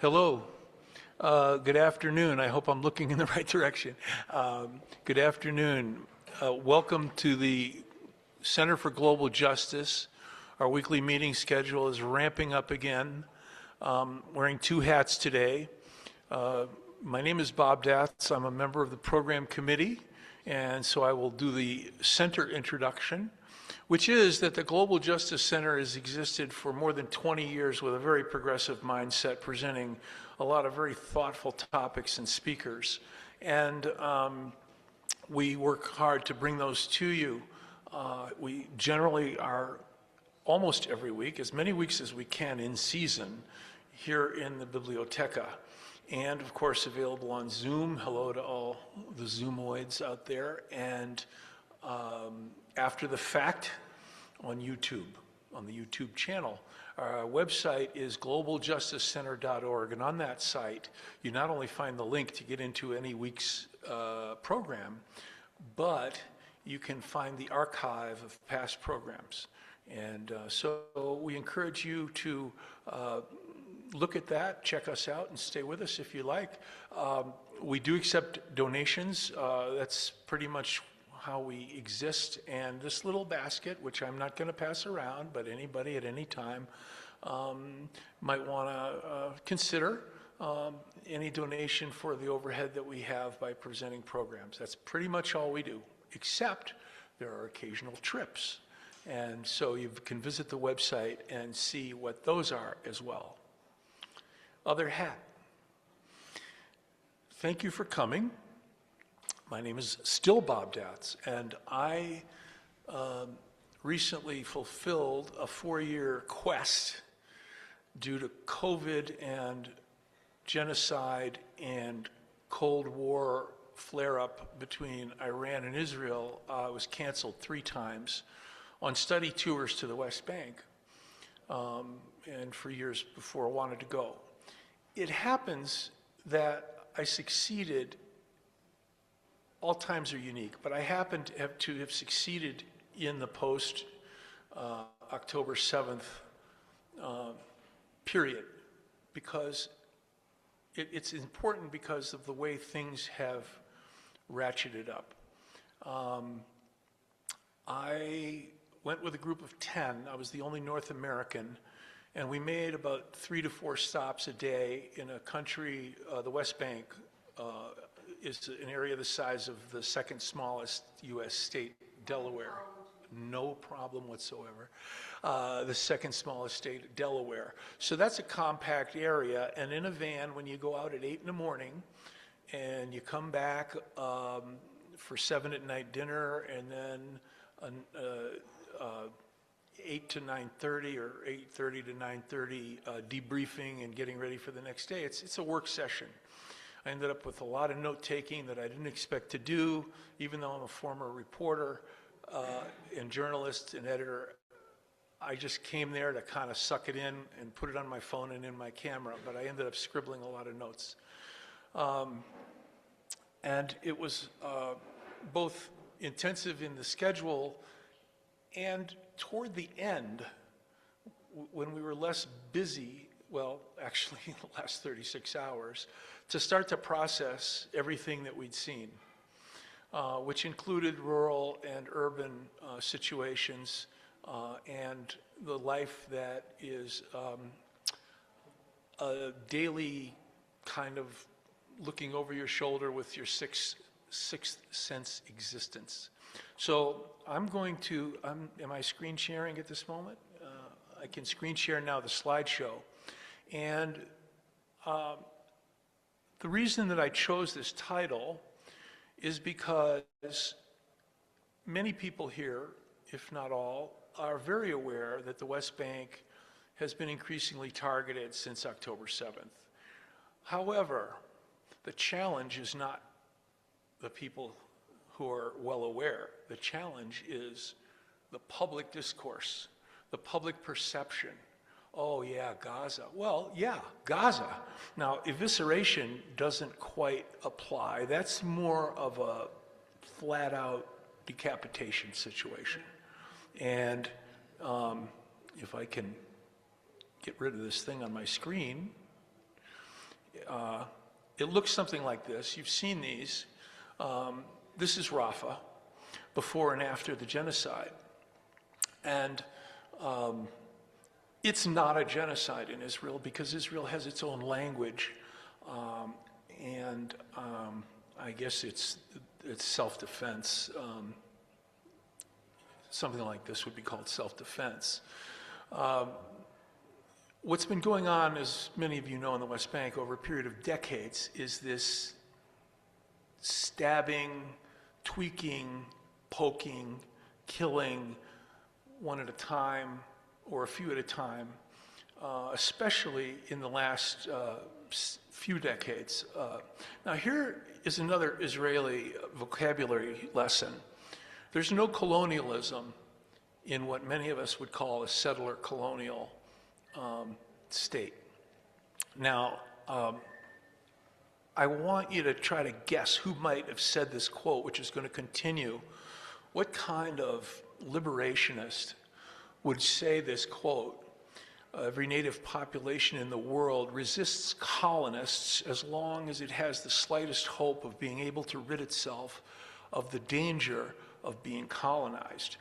Hello. Good afternoon. I hope I'm looking in the right direction. Good afternoon. Welcome to the Center for Global Justice. Our weekly meeting schedule is ramping up again. Wearing two hats today. My name is Bob Datz. I'm a member of the program committee, and so I will do the center introduction, which is that the Global Justice Center has existed for more than 20 years with a very progressive mindset, presenting a lot of very thoughtful topics and speakers. And we work hard to bring those to you. We generally are almost every week, as many weeks as we can in season, here in the Biblioteca. And of course, available on Zoom. Hello to all the Zoomoids out there. And after the fact on YouTube, on the YouTube channel. Our website is globaljusticecenter.org, and on that site, you not only find the link to get into any week's program, but you can find the archive of past programs. And so we encourage you to look at that, check us out, and stay with us if you like. We do accept donations. That's pretty much how we exist, and this little basket, which I'm not going to pass around, but anybody at any time might want to consider any donation for the overhead that we have by presenting programs. That's pretty much all we do, except there are occasional trips. And so you can visit the website and see what those are as well. Other hat. Thank you for coming. My name is still Bob Datz, and I recently fulfilled a 4-year quest due to COVID and genocide and Cold War flare-up between Iran and Israel. I was canceled 3 times on study tours to the West Bank, and for years before I wanted to go. It happens that I succeeded. All times are unique, but I happen to have succeeded in the post October 7th period, because it's important because of the way things have ratcheted up. I went with a group of 10. I was the only North American, and we made about 3 to 4 stops a day in a country, the West Bank, is an area the size of the second smallest U.S. state, Delaware. No problem whatsoever. The second smallest state, Delaware. So that's a compact area, and in a van, when you go out at 8 in the morning, and you come back for 7 at night dinner, and then 8 to 9:30 or 8:30 to 9:30 debriefing and getting ready for the next day. It's a work session. I ended up with a lot of note-taking that I didn't expect to do, even though I'm a former reporter and journalist and editor. I just came there to kind of suck it in and put it on my phone and in my camera, but I ended up scribbling a lot of notes. And it was both intensive in the schedule and toward the end, when we were less busy, well, actually the last 36 hours, to start to process everything that we'd seen, which included rural and urban situations and the life that is a daily kind of looking over your shoulder with your sixth sense existence. So I'm going to, am I screen sharing at this moment? I can screen share now the slideshow. And the reason that I chose this title is because many people here, if not all, are very aware that the West Bank has been increasingly targeted since October 7th. However, the challenge is not the people who are well aware. The challenge is the public discourse, the public perception. Oh yeah, Gaza. Well, yeah, Gaza. Now, evisceration doesn't quite apply. That's more of a flat-out decapitation situation. And if I can get rid of this thing on my screen, it looks something like this. You've seen these. This is Rafah, before and after the genocide. And it's not a genocide in Israel because Israel has its own language. I guess it's self-defense. Something like this would be called self-defense. What's been going on, as many of you know, in the West Bank over a period of decades is this stabbing, tweaking, poking, killing, one at a time or a few at a time, especially in the last few decades. Now here is another Israeli vocabulary lesson. There's no colonialism in what many of us would call a settler colonial state. Now, I want you to try to guess who might have said this quote, which is going to continue. What kind of liberationist would say this quote? Every native population in the world resists colonists as long as it has the slightest hope of being able to rid itself of the danger of being colonized.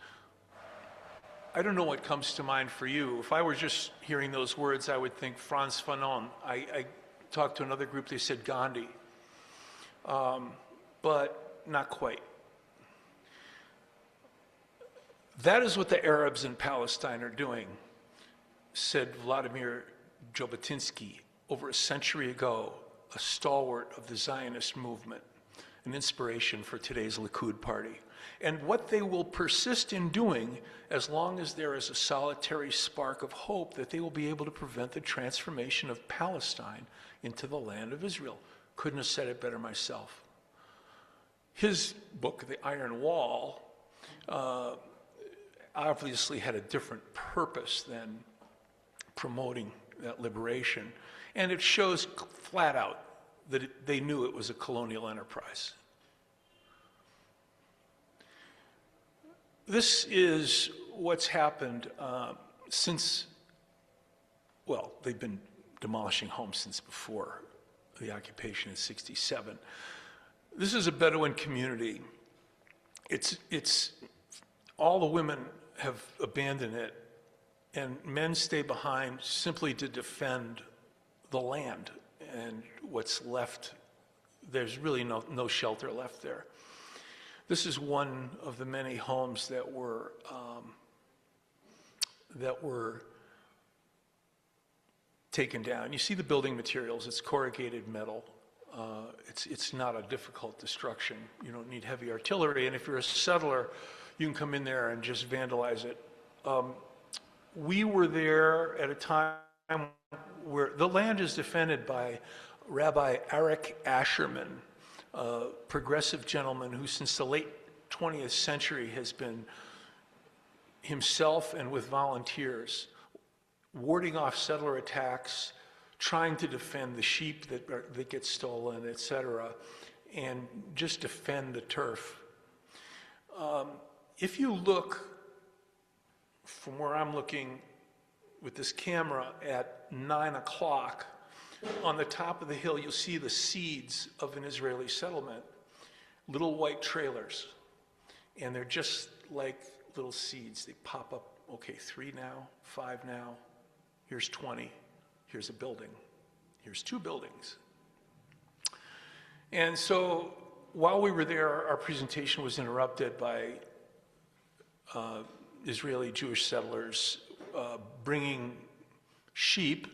I don't know what comes to mind for you. If I were just hearing those words, I would think Frantz Fanon. I talked to another group, they said Gandhi. But not quite. That is what the Arabs in Palestine are doing, said Vladimir Jabotinsky over a century ago, a stalwart of the Zionist movement, an inspiration for today's Likud party. And what they will persist in doing, as long as there is a solitary spark of hope that they will be able to prevent the transformation of Palestine into the land of Israel. Couldn't have said it better myself. His book, The Iron Wall, obviously had a different purpose than promoting that liberation. And it shows flat out that they knew it was a colonial enterprise. This is what's happened since, well, they've been demolishing homes since before the occupation in '67. This is a Bedouin community. It's all the women have abandoned it, and men stay behind simply to defend the land and what's left. There's really no shelter left there. This is one of the many homes that were taken down. You see the building materials. It's corrugated metal. It's not a difficult destruction. You don't need heavy artillery, and if you're a settler, you can come in there and just vandalize it. We were there at a time where the land is defended by Rabbi Arik Asherman, a progressive gentleman who since the late 20th century has been himself and with volunteers warding off settler attacks, trying to defend the sheep that get stolen, etc., and just defend the turf. If you look from where I'm looking with this camera at 9 o'clock, on the top of the hill, you'll see the seeds of an Israeli settlement, little white trailers. And they're just like little seeds. They pop up, okay, 3 now, 5 now, here's 20, here's a building, here's 2 buildings. And so while we were there, our presentation was interrupted by Israeli Jewish settlers bringing sheep,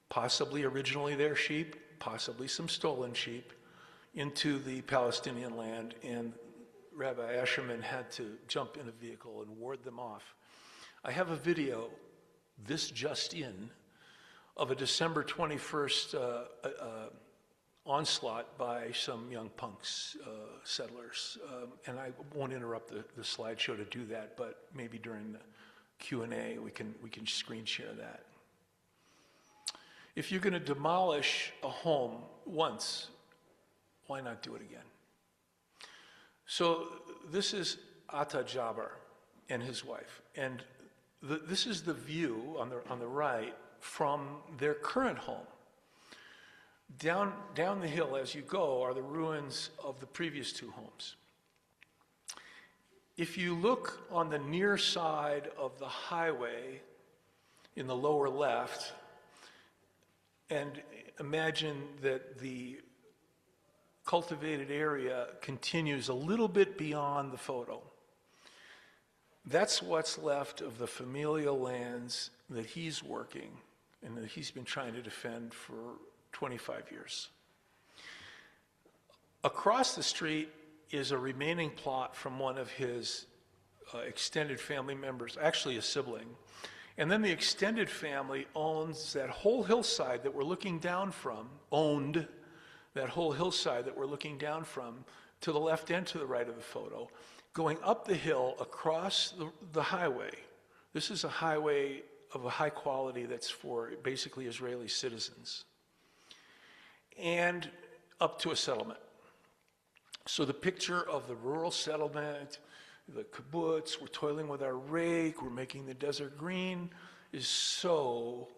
possibly originally their sheep, possibly some stolen sheep, into the Palestinian land, and Rabbi Asherman had to jump in a vehicle and ward them off. I have a video, this just in, of a December 21st onslaught by some young punks, settlers. And I won't interrupt the slideshow to do that, but maybe during the Q&A we can screen share that. If you're going to demolish a home once, why not do it again? So this is Atta Jaber and his wife, and this is the view on the right from their current home. Down the hill as you go are the ruins of the previous two homes. If you look on the near side of the highway in the lower left, and imagine that the cultivated area continues a little bit beyond the photo. That's what's left of the familial lands that he's working and that he's been trying to defend for 25 years. Across the street is a remaining plot from one of his extended family members, actually a sibling. And then the extended family owns that whole hillside that we're looking down from, owned that whole hillside that we're looking down from to the left and to the right of the photo, going up the hill across the highway. This is a highway of a high quality that's for basically Israeli citizens, and up to a settlement. So the picture of the rural settlement, the kibbutz, we're toiling with our rake, we're making the desert green, is so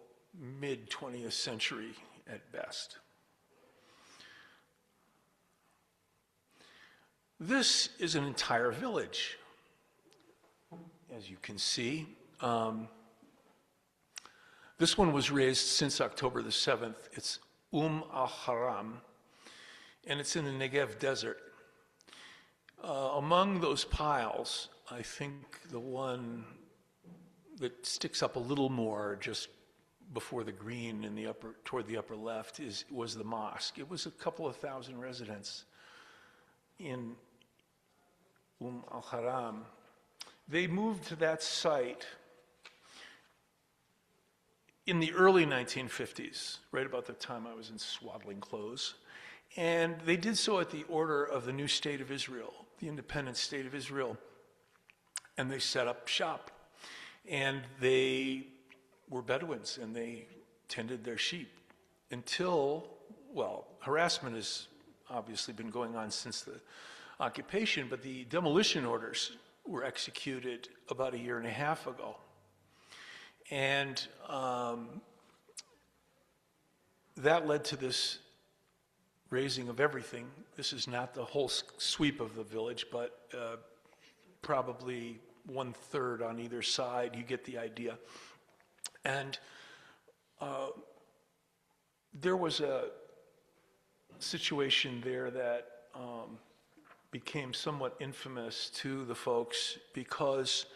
mid-20th century at best. This is an entire village, as you can see. This one was raised since October the 7th. It's al-Haram, and it's in the Negev desert. Among those piles, I think the one that sticks up a little more just before the green in the toward the upper left was the mosque. It was a couple of thousand residents in al-Haram. They moved to that site in the early 1950s, right about the time I was in swaddling clothes. And they did so at the order of the new state of Israel, the independent state of Israel. And they set up shop. And they were Bedouins, and they tended their sheep until, well, harassment has obviously been going on since the occupation, but the demolition orders were executed about 1.5 years ago. And that led to this raising of everything. This is not the whole sweep of the village, but probably 1/3 on either side. You get the idea. And there was a situation there that became somewhat infamous to the folks, because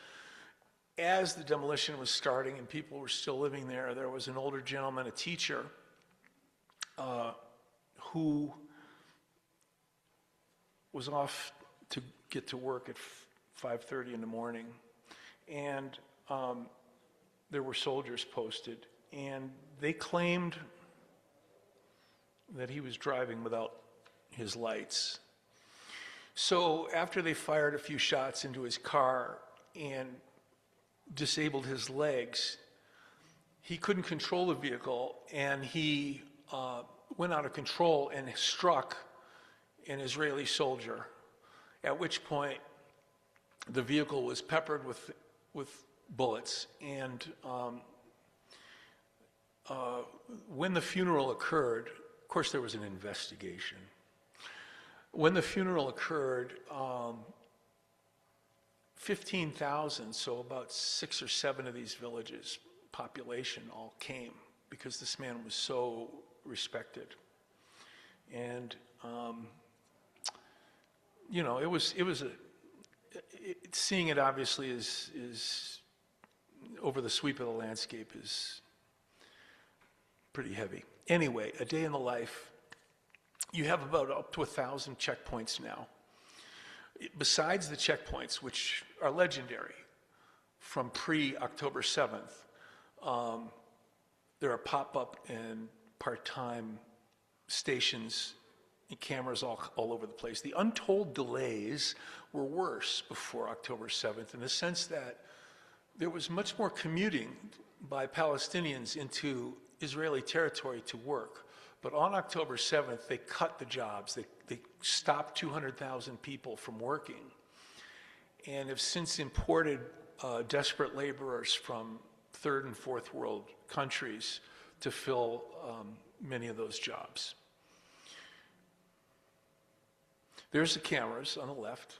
as the demolition was starting and people were still living there, there was an older gentleman, a teacher, who was off to get to work at 5:30 in the morning, and there were soldiers posted, and they claimed that he was driving without his lights. So after they fired a few shots into his car and disabled his legs, he couldn't control the vehicle, and he went out of control and struck an Israeli soldier, at which point the vehicle was peppered with bullets. And when the funeral occurred, of course there was an investigation. When the funeral occurred, 15,000, so about 6 or 7 of these villages, population all came, because this man was so respected. And you know, seeing it obviously is over the sweep of the landscape is pretty heavy. Anyway, a day in the life. You have about up to 1,000 checkpoints now. Besides the checkpoints, which are legendary from pre-October 7th, there are pop-up and part-time stations and cameras all over the place. The untold delays were worse before October 7th in the sense that there was much more commuting by Palestinians into Israeli territory to work. But on October 7th, they cut the jobs. They stopped 200,000 people from working, and have since imported desperate laborers from third and fourth world countries to fill many of those jobs. There's the cameras on the left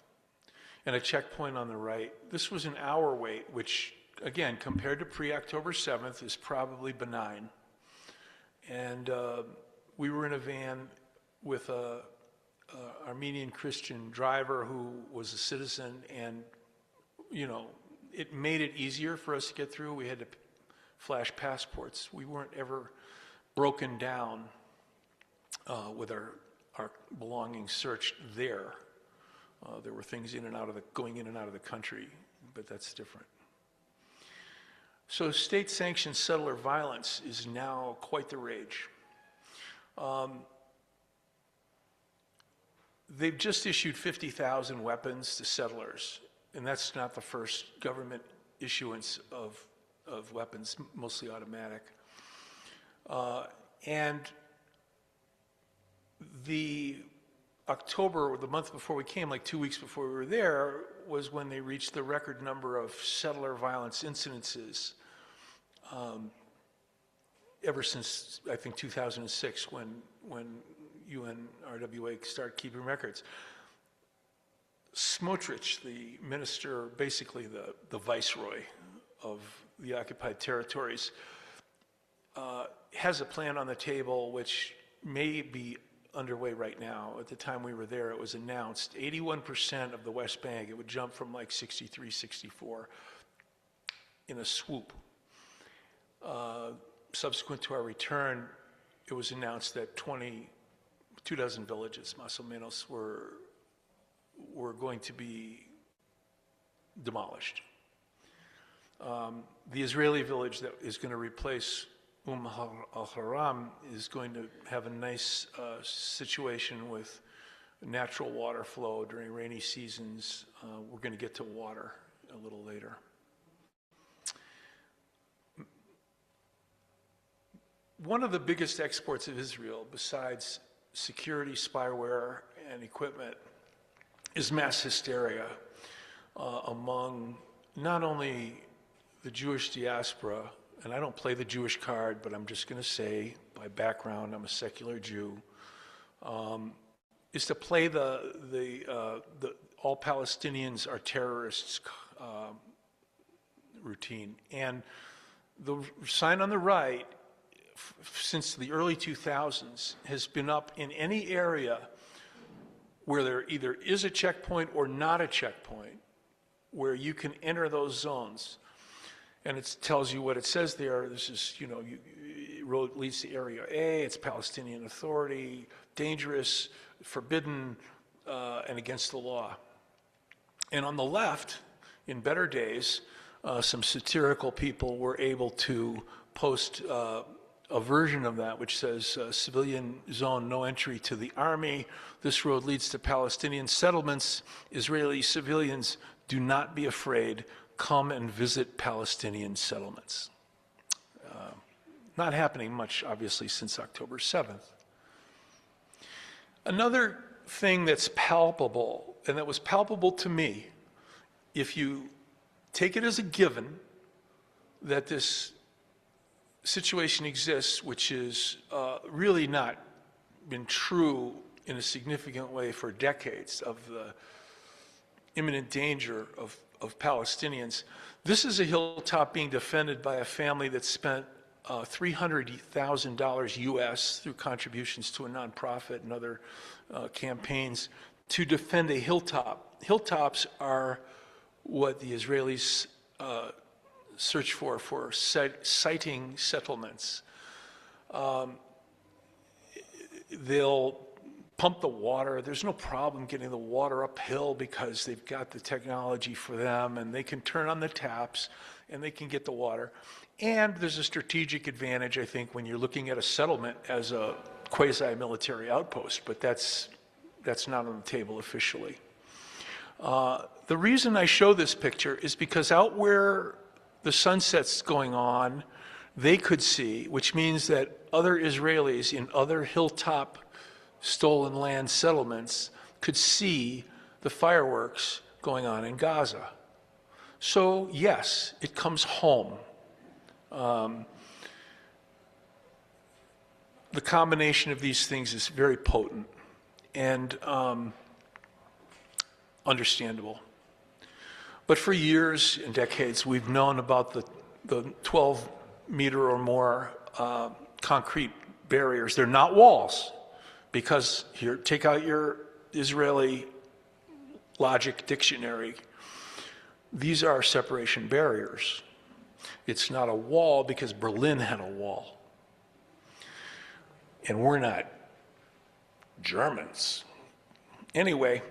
and a checkpoint on the right. This was an hour wait, which, again, compared to pre-October 7th, is probably benign. And we were in a van with a Armenian Christian driver who was a citizen, and, you know, it made it easier for us to get through. We had to flash passports. We weren't ever broken down with our belongings searched there. There were things going in and out of the country, but that's different. So state-sanctioned settler violence is now quite the rage. They've just issued 50,000 weapons to settlers, and that's not the first government issuance of weapons, mostly automatic. And the October, or the month before we came, like 2 weeks before we were there, was when they reached the record number of settler violence incidences ever since, I think, 2006, when UNRWA started keeping records. Smotrich, the minister, basically the viceroy of the occupied territories, has a plan on the table which may be underway right now. At the time we were there, it was announced 81% of the West Bank, it would jump from like 63, 64 in a swoop. Subsequent to our return, it was announced that 24 villages, más o menos, were going to be demolished. The Israeli village that is going to replace al-Haram is going to have a nice situation with natural water flow during rainy seasons. We're going to get to water a little later. One of the biggest exports of Israel, besides security, spyware, and equipment, is mass hysteria among not only the Jewish diaspora, and I don't play the Jewish card, but I'm just going to say, by background, I'm a secular Jew, is to play the all Palestinians are terrorists routine. And the sign on the right, since the early 2000s, has been up in any area where there either is a checkpoint or not a checkpoint, where you can enter those zones. And it tells you what it says there. This is, you know, road leads to Area A, it's Palestinian Authority, dangerous, forbidden, and against the law. And on the left, in better days, some satirical people were able to post a version of that which says, civilian zone, no entry to the army. This road leads to Palestinian settlements. Israeli civilians, do not be afraid. Come and visit Palestinian settlements. Not happening much, obviously, since October 7th. Another thing that's palpable, and that was palpable to me, if you take it as a given that this situation exists, which is really not been true in a significant way for decades, of the imminent danger of Palestinians. This is a hilltop being defended by a family that spent $300,000 US through contributions to a nonprofit and other campaigns to defend a hilltop. Hilltops are what the Israelis search for siting settlements. They'll pump the water. There's no problem getting the water uphill because they've got the technology for them, and they can turn on the taps and they can get the water. And there's a strategic advantage, I think, when you're looking at a settlement as a quasi-military outpost, but that's not on the table officially. The reason I show this picture is because out where the sunset's going on, they could see, which means that other Israelis in other hilltop stolen land settlements could see the fireworks going on in Gaza. So yes, it comes home. The combination of these things is very potent. And understandable. But for years and decades, we've known about the 12-meter or more concrete barriers. They're not walls, because here, take out your Israeli logic dictionary. These are separation barriers. It's not a wall because Berlin had a wall. And we're not Germans. Anyway,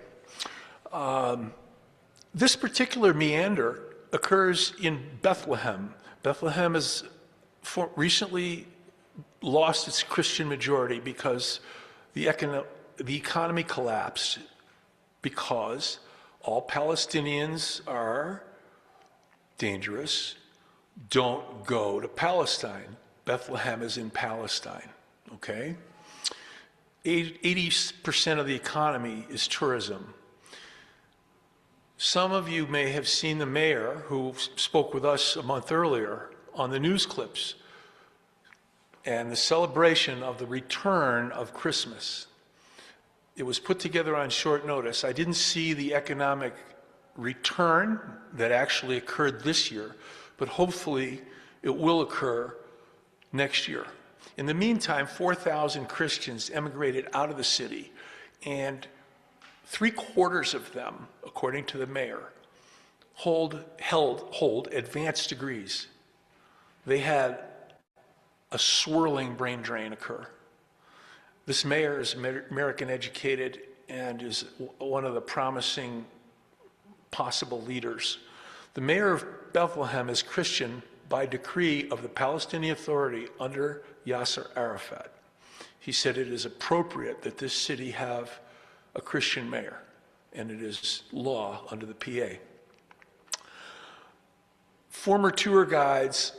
this particular meander occurs in Bethlehem. Bethlehem has recently lost its Christian majority because the economy collapsed, because all Palestinians are dangerous. Don't go to Palestine. Bethlehem is in Palestine, okay? 80% of the economy is tourism. Some of you may have seen the mayor who spoke with us a month earlier on the news clips and the celebration of the return of Christmas. It was put together on short notice. I didn't see the economic return that actually occurred this year, but hopefully it will occur next year. In the meantime, 4,000 Christians emigrated out of the city, and 3/4 of them, according to the mayor, hold advanced degrees. They had a swirling brain drain occur. This mayor is American educated and is one of the promising possible leaders. The mayor of Bethlehem is Christian by decree of the Palestinian Authority under Yasser Arafat. He said it is appropriate that this city have a Christian mayor, and it is law under the PA. Former tour guides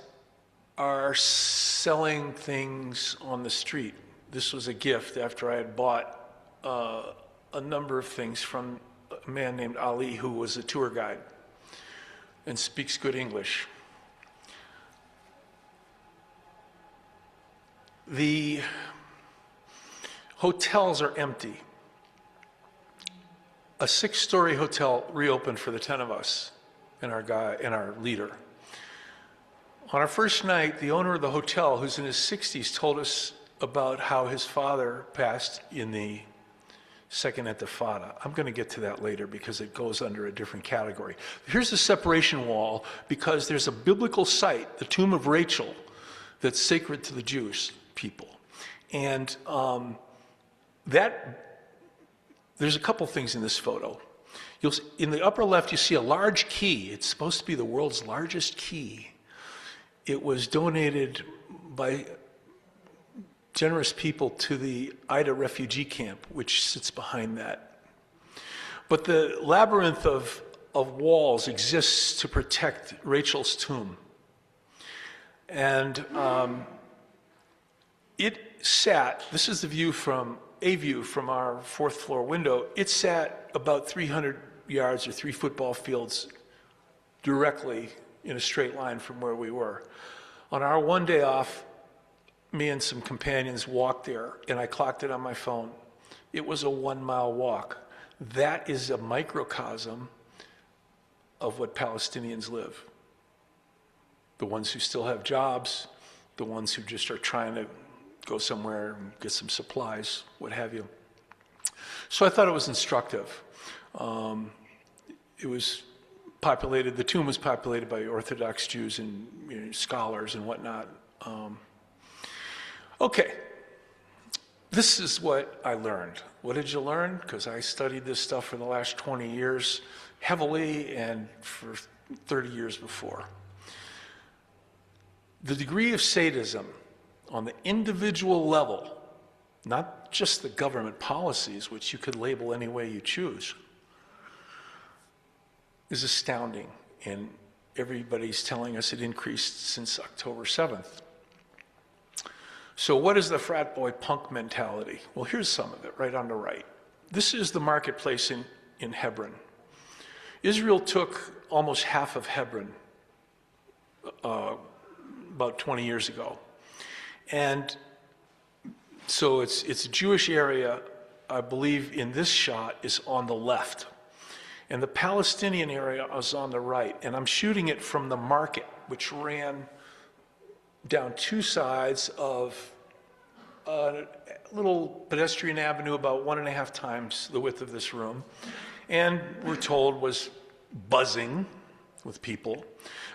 are selling things on the street. This was a gift after I had bought a number of things from a man named Ali, who was a tour guide and speaks good English. The hotels are empty. A 6-story hotel reopened for the 10 of us and our leader. On our first night, the owner of the hotel, who's in his 60s, told us about how his father passed in the Second Intifada. I'm going to get to that later because it goes under a different category. Here's the separation wall because there's a biblical site, the tomb of Rachel, that's sacred to the Jewish people. And there's a couple things in this photo. In the upper left, you see a large key. It's supposed to be the world's largest key. It was donated by generous people to the Ida refugee camp, which sits behind that. But the labyrinth of walls exists to protect Rachel's tomb. And it sat, this is a view from our 4th floor window. It sat about 300 yards or 3 football fields directly in a straight line from where we were. On our one day off, me and some companions walked there, and I clocked it on my phone. It was a 1-mile walk. That is a microcosm of what Palestinians live. The ones who still have jobs, the ones who just are trying to go somewhere and get some supplies, what have you. So I thought it was instructive. It was populated, the tomb was populated by Orthodox Jews and scholars and whatnot. Okay, this is what I learned. What did you learn? Because I studied this stuff for the last 20 years heavily and for 30 years before. The degree of sadism on the individual level, not just the government policies, which you could label any way you choose, is astounding. And everybody's telling us it increased since October 7th. So what is the frat boy punk mentality? Well, here's some of it right on the right. This is the marketplace in Hebron. Israel took almost half of Hebron about 20 years ago. And so it's a Jewish area, I believe in this shot, is on the left. And the Palestinian area is on the right. And I'm shooting it from the market, which ran down two sides of a little pedestrian avenue about 1.5 times the width of this room. And we're told was buzzing with people.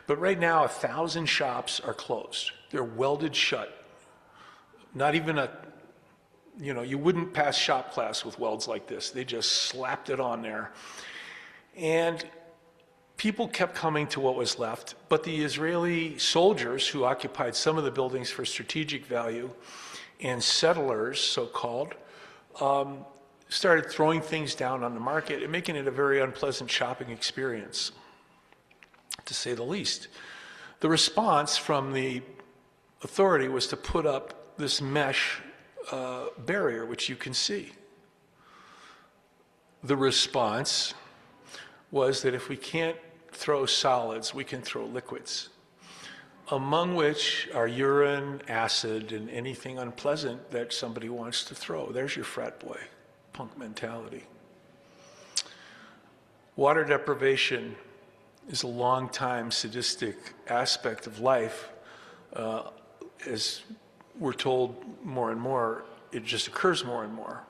But right now, 1,000 shops are closed. They're welded shut. Not even you wouldn't pass shop class with welds like this. They just slapped it on there. And people kept coming to what was left, but the Israeli soldiers who occupied some of the buildings for strategic value and settlers, so-called, started throwing things down on the market and making it a very unpleasant shopping experience, to say the least. The response from the authority was to put up this mesh barrier, which you can see. The response was that if we can't throw solids, we can throw liquids, among which are urine, acid, and anything unpleasant that somebody wants to throw. There's your frat boy, punk mentality. Water deprivation is a long-time sadistic aspect of life. As we're told more and more, it just occurs more and more.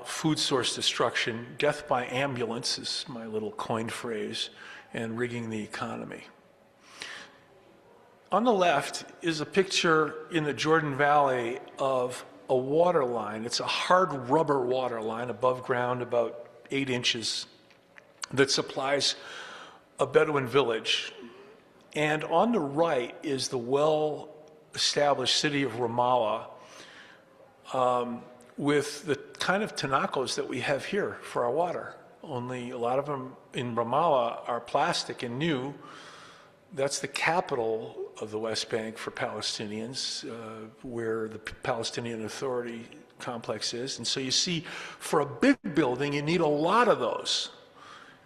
Food source destruction, death by ambulance is my little coined phrase, and rigging the economy. On the left is a picture in the Jordan Valley of a water line. It's a hard rubber water line above ground, about 8 inches, that supplies a Bedouin village. And on the right is the well-established city of Ramallah, with the kind of tinacos that we have here for our water. Only a lot of them in Ramallah are plastic and new. That's the capital of the West Bank for Palestinians, where the Palestinian Authority complex is. And so you see, for a big building, you need a lot of those.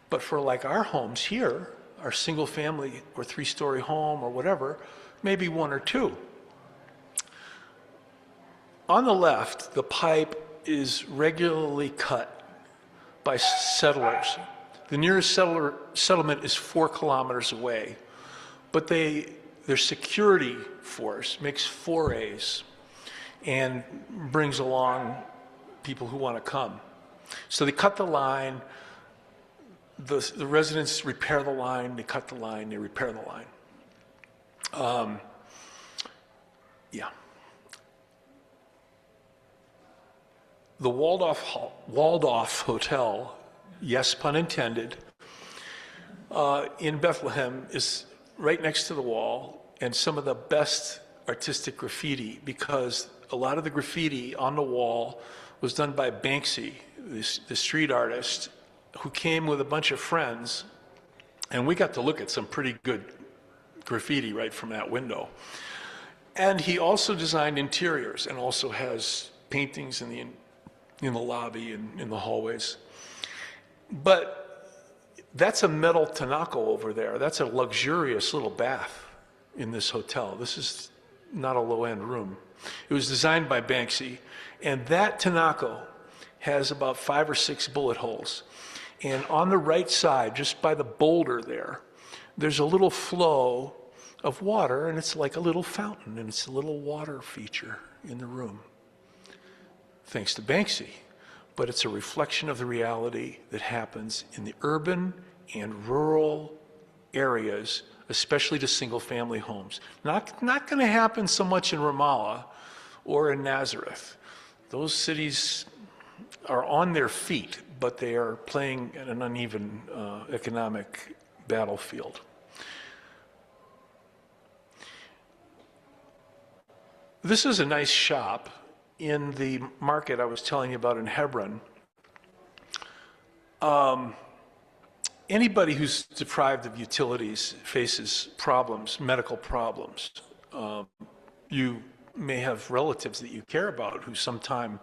But for like our homes here, our single family or 3-story home or whatever, maybe 1 or 2. On the left, the pipe is regularly cut by settlers. The nearest settlement is 4 kilometers away, but their security force makes forays and brings along people who want to come. So they cut the line, the residents repair the line, they cut the line, they repair the line. Yeah. The Waldorf Hotel, yes, pun intended, in Bethlehem is right next to the wall, and some of the best artistic graffiti, because a lot of the graffiti on the wall was done by Banksy, the street artist, who came with a bunch of friends, and we got to look at some pretty good graffiti right from that window. And he also designed interiors and also has paintings in the lobby and in the hallways. But that's a metal tinaco over there. That's a luxurious little bath in this hotel. This is not a low-end room. It was designed by Banksy, and that tinaco has about 5 or 6 bullet holes. And on the right side, just by the boulder there, there's a little flow of water, and it's like a little fountain, and it's a little water feature in the room, thanks to Banksy. But it's a reflection of the reality that happens in the urban and rural areas, especially to single-family homes. Not going to happen so much in Ramallah or in Nazareth. Those cities are on their feet, but they are playing at an uneven economic battlefield. This is a nice shop in the market I was telling you about in Hebron. Anybody who's deprived of utilities faces problems, medical problems. You may have relatives that you care about who sometime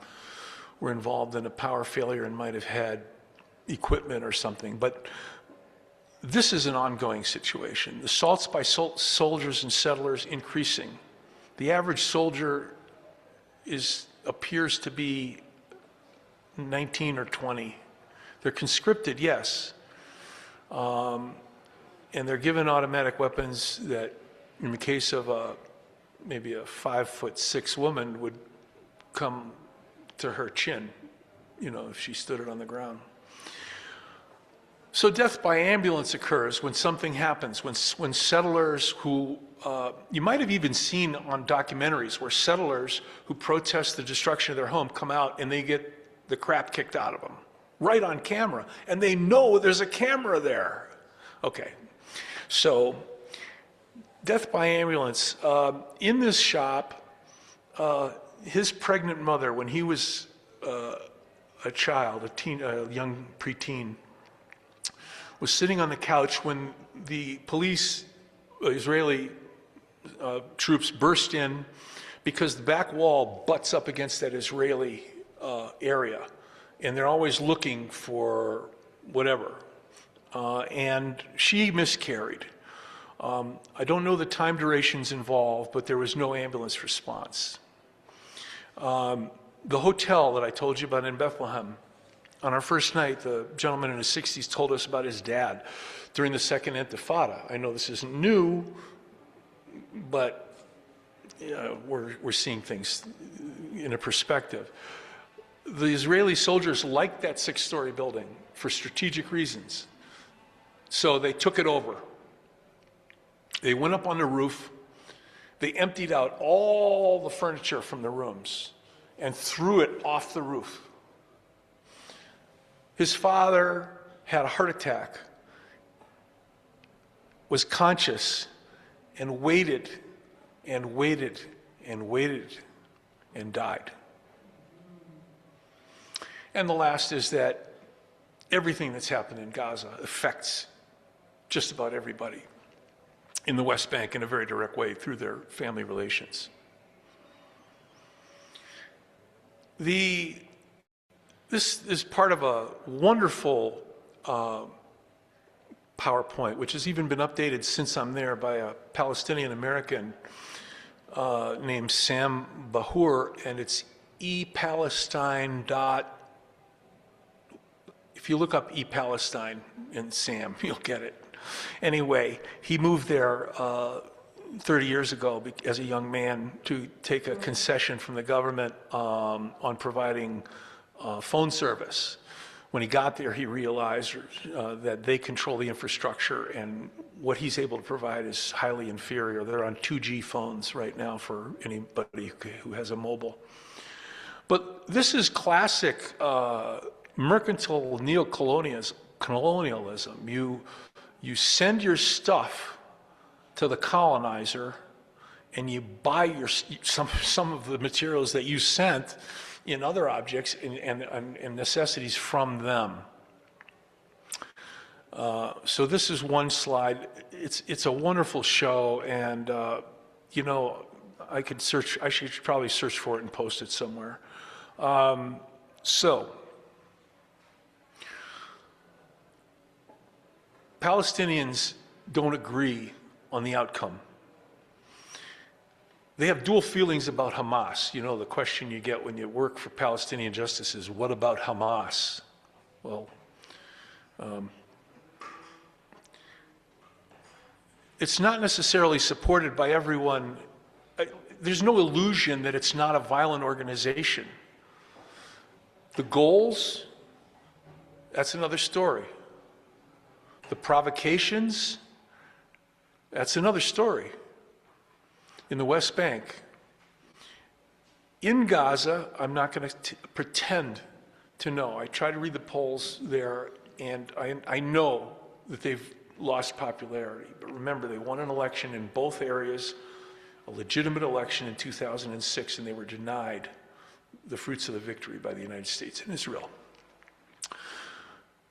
were involved in a power failure and might have had equipment or something, but this is an ongoing situation. The assaults by soldiers and settlers increasing. The average soldier appears to be 19 or 20. They're conscripted, yes. And they're given automatic weapons that, in the case of maybe a 5'6" woman, would come to her chin, if she stood it on the ground. So death by ambulance occurs when something happens, when settlers who, you might have even seen on documentaries where settlers who protest the destruction of their home come out and they get the crap kicked out of them, right on camera, and they know there's a camera there. Okay, so death by ambulance. In this shop, his pregnant mother, when he was a child, a young preteen, was sitting on the couch when the police, Israeli troops burst in because the back wall butts up against that Israeli area. And they're always looking for whatever. And she miscarried. I don't know the time durations involved, but there was no ambulance response. The hotel that I told you about in Bethlehem, on our first night, the gentleman in his 60s told us about his dad during the Second Intifada. I know this isn't new, but we're seeing things in a perspective. The Israeli soldiers liked that 6-story building for strategic reasons. So they took it over. They went up on the roof. They emptied out all the furniture from the rooms and threw it off the roof. His father had a heart attack, was conscious, and waited and waited and waited and died. And the last is that everything that's happened in Gaza affects just about everybody in the West Bank in a very direct way through their family relations. This is part of a wonderful PowerPoint, which has even been updated since I'm there by a Palestinian-American named Sam Bahur, and it's ePalestine. If you look up ePalestine and Sam, you'll get it. Anyway, he moved there 30 years ago as a young man to take a concession from the government on providing phone service. When he got there, he realized that they control the infrastructure and what he's able to provide is highly inferior. They're on 2G phones right now for anybody who has a mobile. But this is classic mercantile neocolonialism. You send your stuff to the colonizer and you buy some of the materials that you sent in other objects and necessities from them. So this is one slide. It's a wonderful show, and I should probably search for it and post it somewhere. So Palestinians don't agree on the outcome. They have dual feelings about Hamas. The question you get when you work for Palestinian justice is, what about Hamas? Well, it's not necessarily supported by everyone. There's no illusion that it's not a violent organization. The goals, that's another story. The provocations, that's another story. In the West Bank, in Gaza, I'm not going to pretend to know. I try to read the polls there, and I know that they've lost popularity. But remember, they won an election in both areas, a legitimate election in 2006, and they were denied the fruits of the victory by the United States and Israel.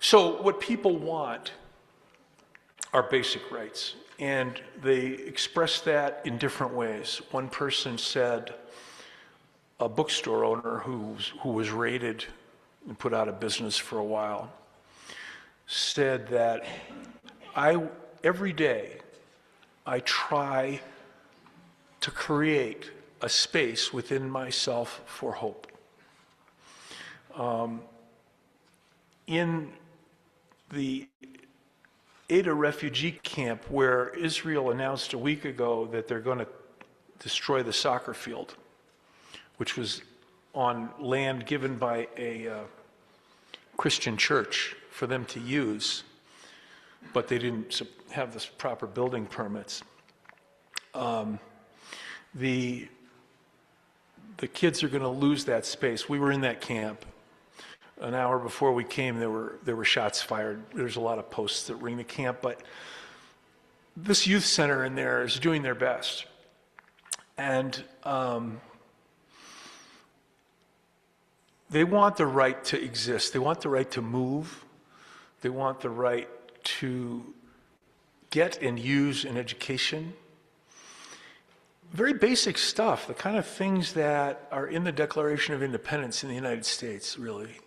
So what people want are basic rights. And they express that in different ways. One person said, a bookstore owner who was raided and put out of business for a while, said that every day I try to create a space within myself for hope. In the Ada refugee camp where Israel announced a week ago that they're going to destroy the soccer field, which was on land given by a Christian church for them to use, but they didn't have the proper building permits. The kids are going to lose that space. We were in that camp. An hour before we came, there were shots fired. There's a lot of posts that ring the camp, but this youth center in there is doing their best. And they want the right to exist. They want the right to move. They want the right to get and use an education. Very basic stuff, the kind of things that are in the Declaration of Independence in the United States, really.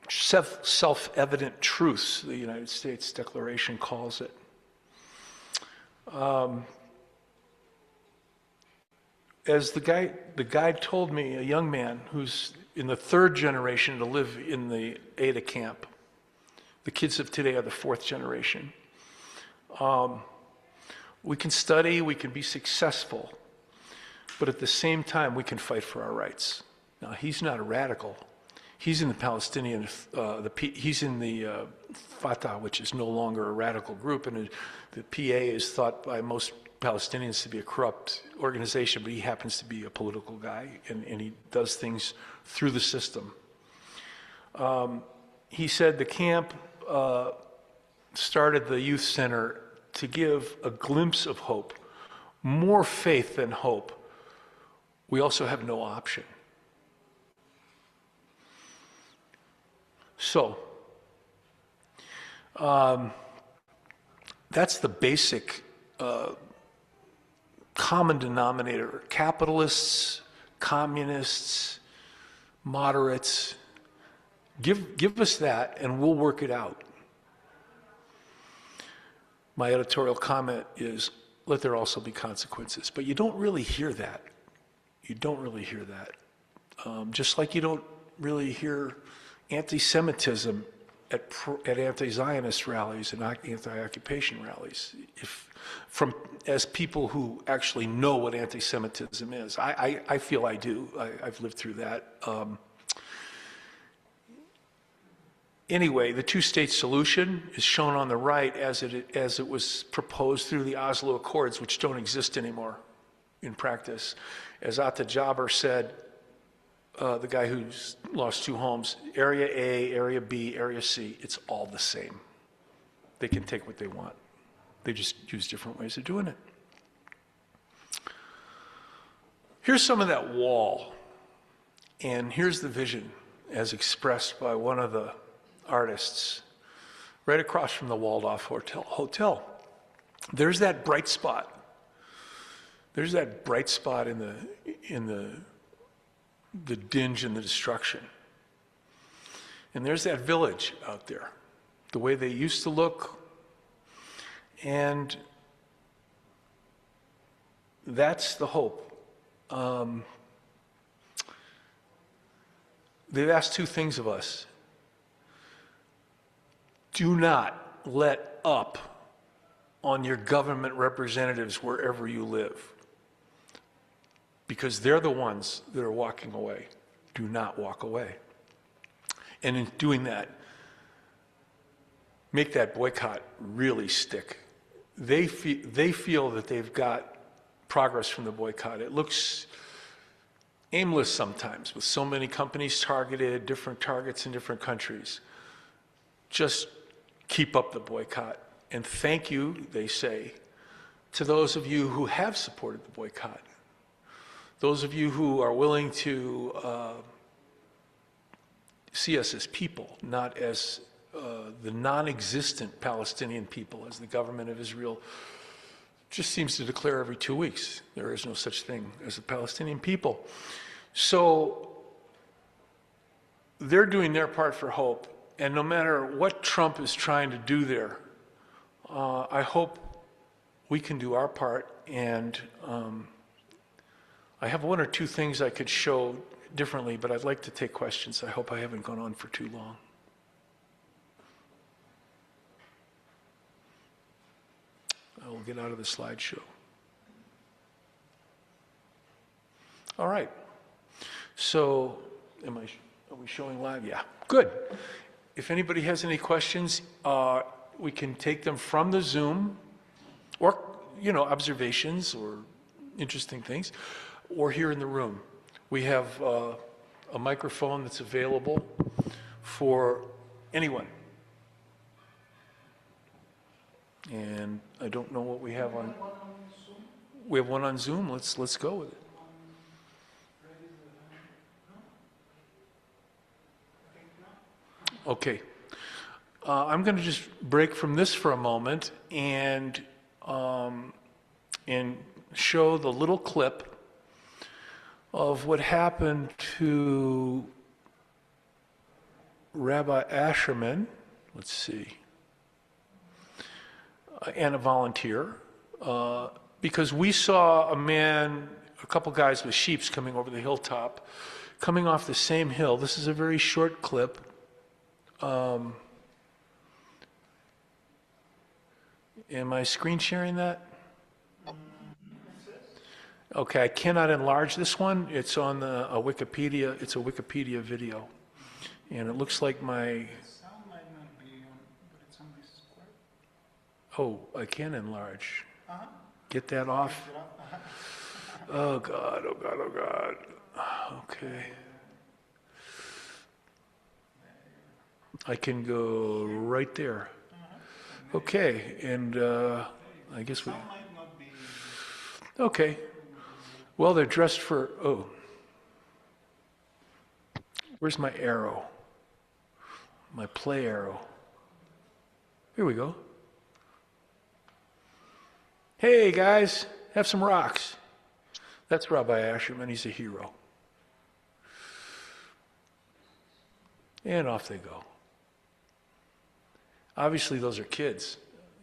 Self-evident truths, the United States Declaration calls it. As the guide told me, a young man who's in the third generation to live in the Ada camp. The kids of today are the fourth generation. We can study, we can be successful, but at the same time, we can fight for our rights. Now, he's not a radical. He's in the Palestinian, he's in the Fatah, which is no longer a radical group, and the PA is thought by most Palestinians to be a corrupt organization, but he happens to be a political guy, and he does things through the system. He said the camp started the youth center to give a glimpse of hope, more faith than hope. We also have no option. So, that's the basic common denominator. Capitalists, communists, moderates, give us that and we'll work it out. My editorial comment is, let there also be consequences. But you don't really hear that. You don't really hear that. Just like you don't really hear anti-Semitism at anti-Zionist rallies and anti-occupation rallies, as people who actually know what anti-Semitism is. I feel I do. I've lived through that. Anyway, the two-state solution is shown on the right as it was proposed through the Oslo Accords, which don't exist anymore in practice. As Atta Jaber said, the guy who's lost 2 homes, Area A, Area B, Area C, it's all the same. They can take what they want. They just use different ways of doing it. Here's some of that wall, and here's the vision as expressed by one of the artists right across from the walled-off hotel. There's that bright spot. There's that bright spot in the dinge and the destruction. And there's that village out there, the way they used to look. And that's the hope. They've asked 2 things of us. Do not let up on your government representatives wherever you live, because they're the ones that are walking away. Do not walk away. And in doing that, make that boycott really stick. They feel that they've got progress from the boycott. It looks aimless sometimes with so many companies targeted, different targets in different countries. Just keep up the boycott. And thank you, they say, to those of you who have supported the boycott. Those of you who are willing to see us as people, not as the non-existent Palestinian people, as the government of Israel just seems to declare every 2 weeks. There is no such thing as the Palestinian people. So they're doing their part for hope. And no matter what Trump is trying to do there, I hope we can do our part. And I have 1 or 2 things I could show differently, but I'd like to take questions. I hope I haven't gone on for too long. I will get out of the slideshow. All right. So, are we showing live? Yeah. Good. If anybody has any questions, we can take them from the Zoom, or observations or interesting things, or here in the room. We have a microphone that's available for anyone. And I don't know what we have on. We have one on Zoom. Let's go with it. Okay. I'm going to just break from this for a moment and show the little clip of what happened to Rabbi Asherman. Let's see. And a volunteer, because we saw a couple guys with sheeps coming over the hilltop, coming off the same hill. This is a very short clip. Am I screen sharing that? Okay, I cannot enlarge this one. It's on a Wikipedia. It's a Wikipedia video, and it looks like my. Sound might not be on, but it's on this square. Oh, I can enlarge. Get that off. Oh God! Oh God! Oh God! Okay. I can go right there. Okay, and I guess we. Okay. Well, they're dressed for. Oh. Where's my arrow? My play arrow. Here we go. Hey guys, have some rocks. That's Rabbi Asherman. He's a hero. And off they go. Obviously, those are kids.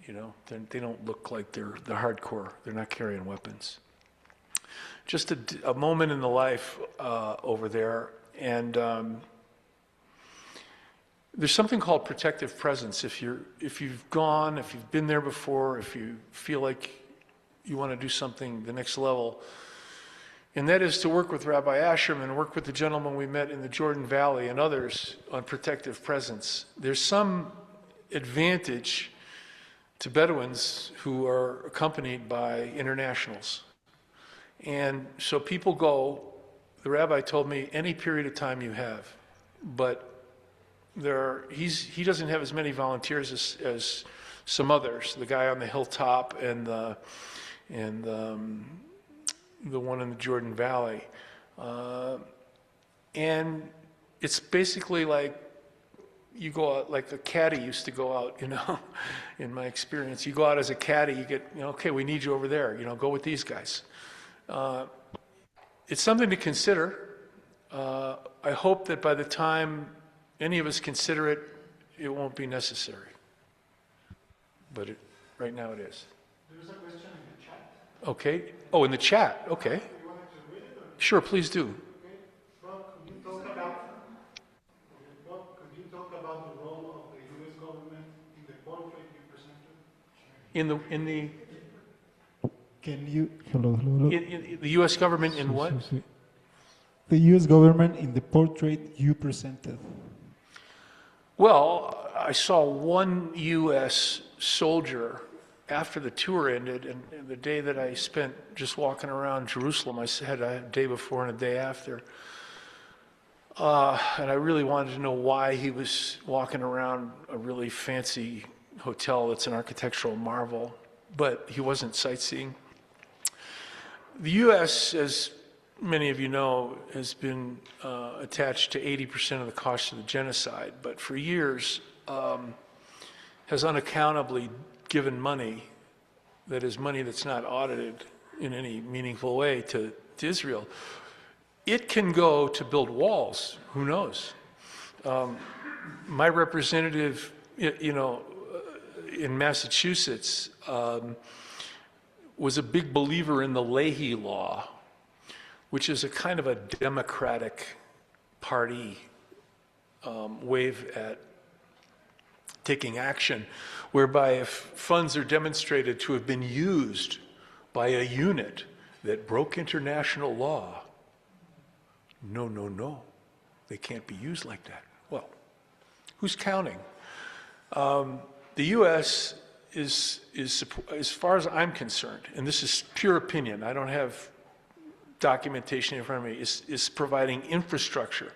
They don't look like they're hardcore. They're not carrying weapons. Just a moment in the life over there, and there's something called protective presence. If you've been there before, if you feel like you want to do something the next level, and that is to work with Rabbi Asherman, work with the gentleman we met in the Jordan Valley and others on protective presence. There's some advantage to Bedouins who are accompanied by internationals. And so people go, the rabbi told me, any period of time you have, but he doesn't have as many volunteers as some others, the guy on the hilltop and the one in the Jordan Valley. And it's basically like you go out, like a caddy used to go out, in my experience. You go out as a caddy, you get, okay, we need you over there, go with these guys. It's something to consider. I hope that by the time any of us consider it, it won't be necessary. But right now it is. There's a question in the chat. Okay. Oh, in the chat. Okay. You wanted to read it? Or? Sure, please do. Okay. Rob, could you talk about the role of the U.S. government in the portrait you presented? In the Can you, hello. in the U.S. government in what? The U.S. government in the portrait you presented. Well, I saw one U.S. soldier after the tour ended, and the day that I spent just walking around Jerusalem, I had a day before and a day after. And I really wanted to know why he was walking around a really fancy hotel that's an architectural marvel, but he wasn't sightseeing. The U.S., as many of you know, has been attached to 80% of the cost of the genocide, but for years has unaccountably given money, that is money that's not audited in any meaningful way, to Israel. It can go to build walls, who knows? My representative, in Massachusetts, was a big believer in the Leahy Law, which is a kind of a Democratic Party wave at taking action whereby if funds are demonstrated to have been used by a unit that broke international law, no, they can't be used like that. Well, who's counting? The U.S. is, as far as I'm concerned, and this is pure opinion, I don't have documentation in front of me, is providing infrastructure.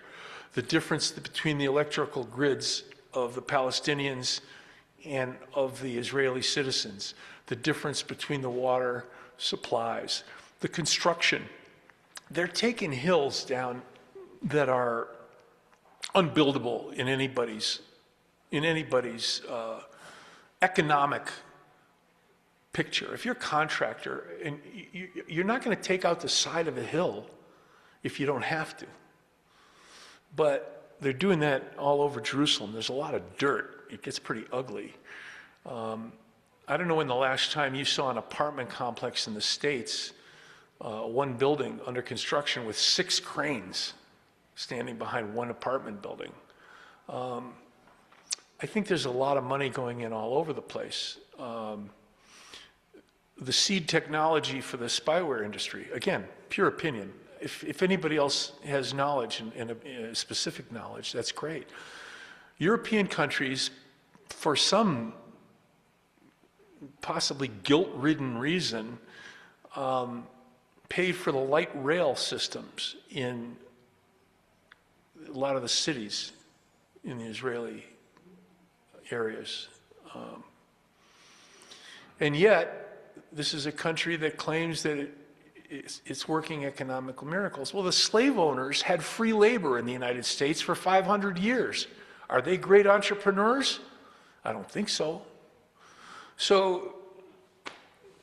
The difference between the electrical grids of the Palestinians and of the Israeli citizens, the difference between the water supplies, the construction. They're taking hills down that are unbuildable in anybody's economic picture. If you're a contractor, and you're not going to take out the side of a hill if you don't have to. But they're doing that all over Jerusalem. There's a lot of dirt. It gets pretty ugly. I don't know when the last time you saw an apartment complex in the States, one building under construction with 6 cranes standing behind one apartment building. I think there's a lot of money going in all over the place. The seed technology for the spyware industry, again, pure opinion. If anybody else has knowledge and a specific knowledge, that's great. European countries, for some possibly guilt-ridden reason, paid for the light rail systems in a lot of the cities in the Israeli areas. And yet, this is a country that claims that it's working economic miracles. Well, the slave owners had free labor in the United States for 500 years. Are they great entrepreneurs? I don't think so. So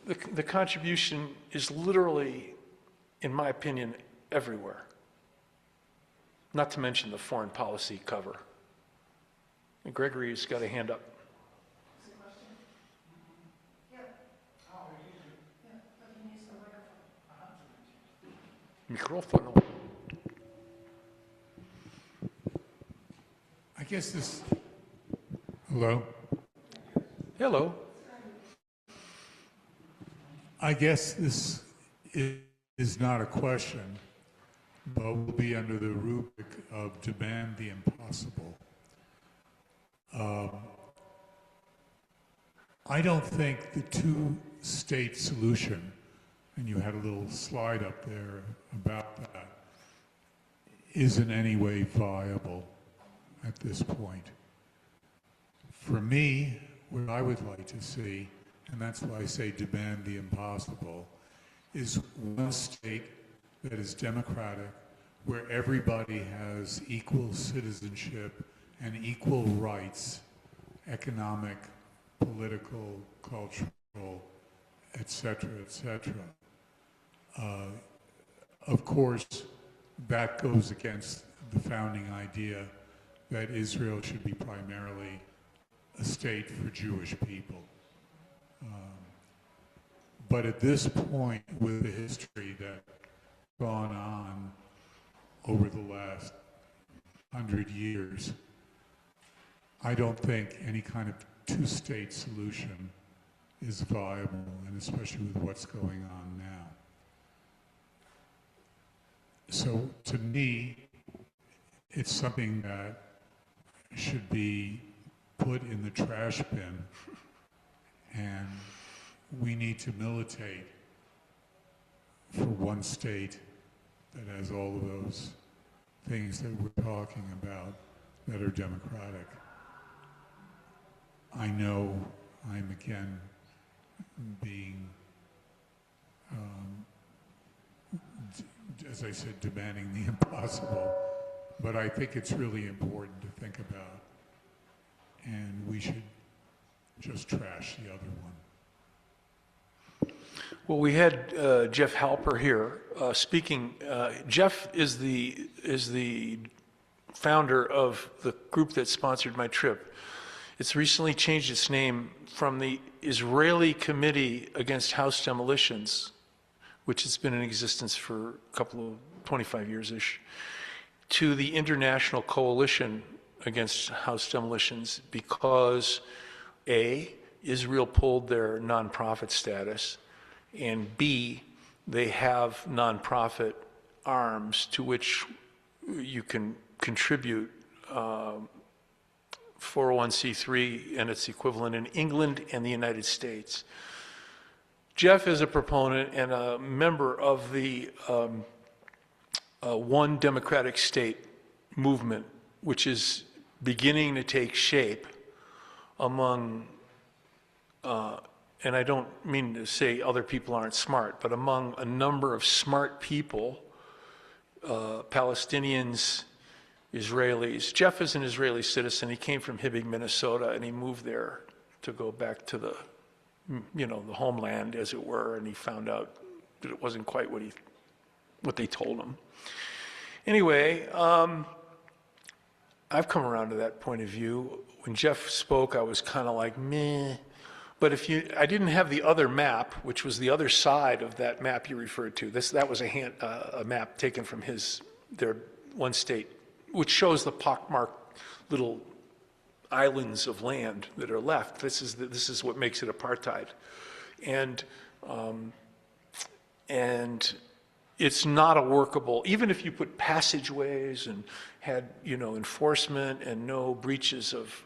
the contribution is literally, in my opinion, everywhere. Not to mention the foreign policy cover. And Gregory's got a hand up. Microfono. I guess this. Hello? Hello. I guess this is not a question, but will be under the rubric of demand the impossible. I don't think the two-state solution, and you had a little slide up there about that, is in any way viable at this point. For me, what I would like to see, and that's why I say demand the impossible, is one state that is democratic, where everybody has equal citizenship and equal rights, economic, political, cultural, etc., etc. Of course, that goes against the founding idea that Israel should be primarily a state for Jewish people. But at this point, with the history that's gone on over the last 100 years, I don't think any kind of two-state solution is viable, and especially with what's going on now. So to me, it's something that should be put in the trash bin, and we need to militate for one state that has all of those things that we're talking about that are democratic. I know I'm again being, as I said, demanding the impossible, but I think it's really important to think about, and we should just trash the other one. Well, we had Jeff Halper here speaking. Jeff is the founder of the group that sponsored my trip. It's recently changed its name from the Israeli Committee Against House Demolitions, which has been in existence for a couple of 25 years-ish, to the International Coalition against house demolitions because A, Israel pulled their nonprofit status, and B, they have nonprofit arms to which you can contribute 401c3 and its equivalent in England and the United States. Jeff is a proponent and a member of the One Democratic State movement, which is beginning to take shape among, and I don't mean to say other people aren't smart, but among a number of smart people, Palestinians, Israelis. Jeff is an Israeli citizen. He came from Hibbing, Minnesota, and he moved there to go back to the, the homeland, as it were, and he found out that it wasn't quite what they told him. Anyway, I've come around to that point of view. When Jeff spoke, I was kind of like, meh. But I didn't have the other map, which was the other side of that map you referred to. That was a map taken from their one state, which shows the pockmarked little islands of land that are left. This is what makes it apartheid, and it's not a workable. Even if you put passageways and had enforcement and no breaches of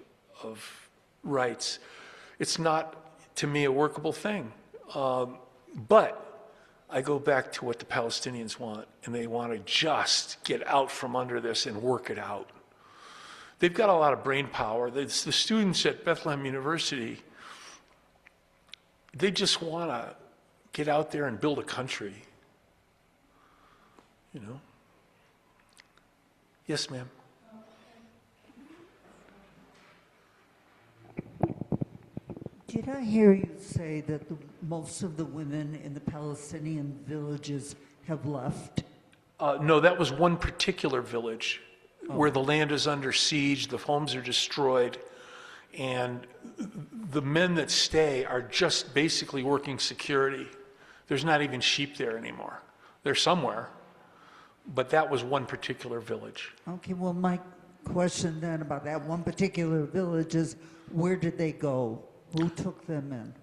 rights, it's not to me a workable thing. But I go back to what the Palestinians want, and they want to just get out from under this and work it out. They've got a lot of brain power. The students at Bethlehem University, they just want to get out there and build a country. Yes, ma'am. Did I hear you say that most of the women in the Palestinian villages have left? No, that was one particular village where the land is under siege, the homes are destroyed, and the men that stay are just basically working security. There's not even sheep there anymore. They're somewhere, but that was one particular village. Okay, well, my question then about that one particular village is, where did they go? Who took them in?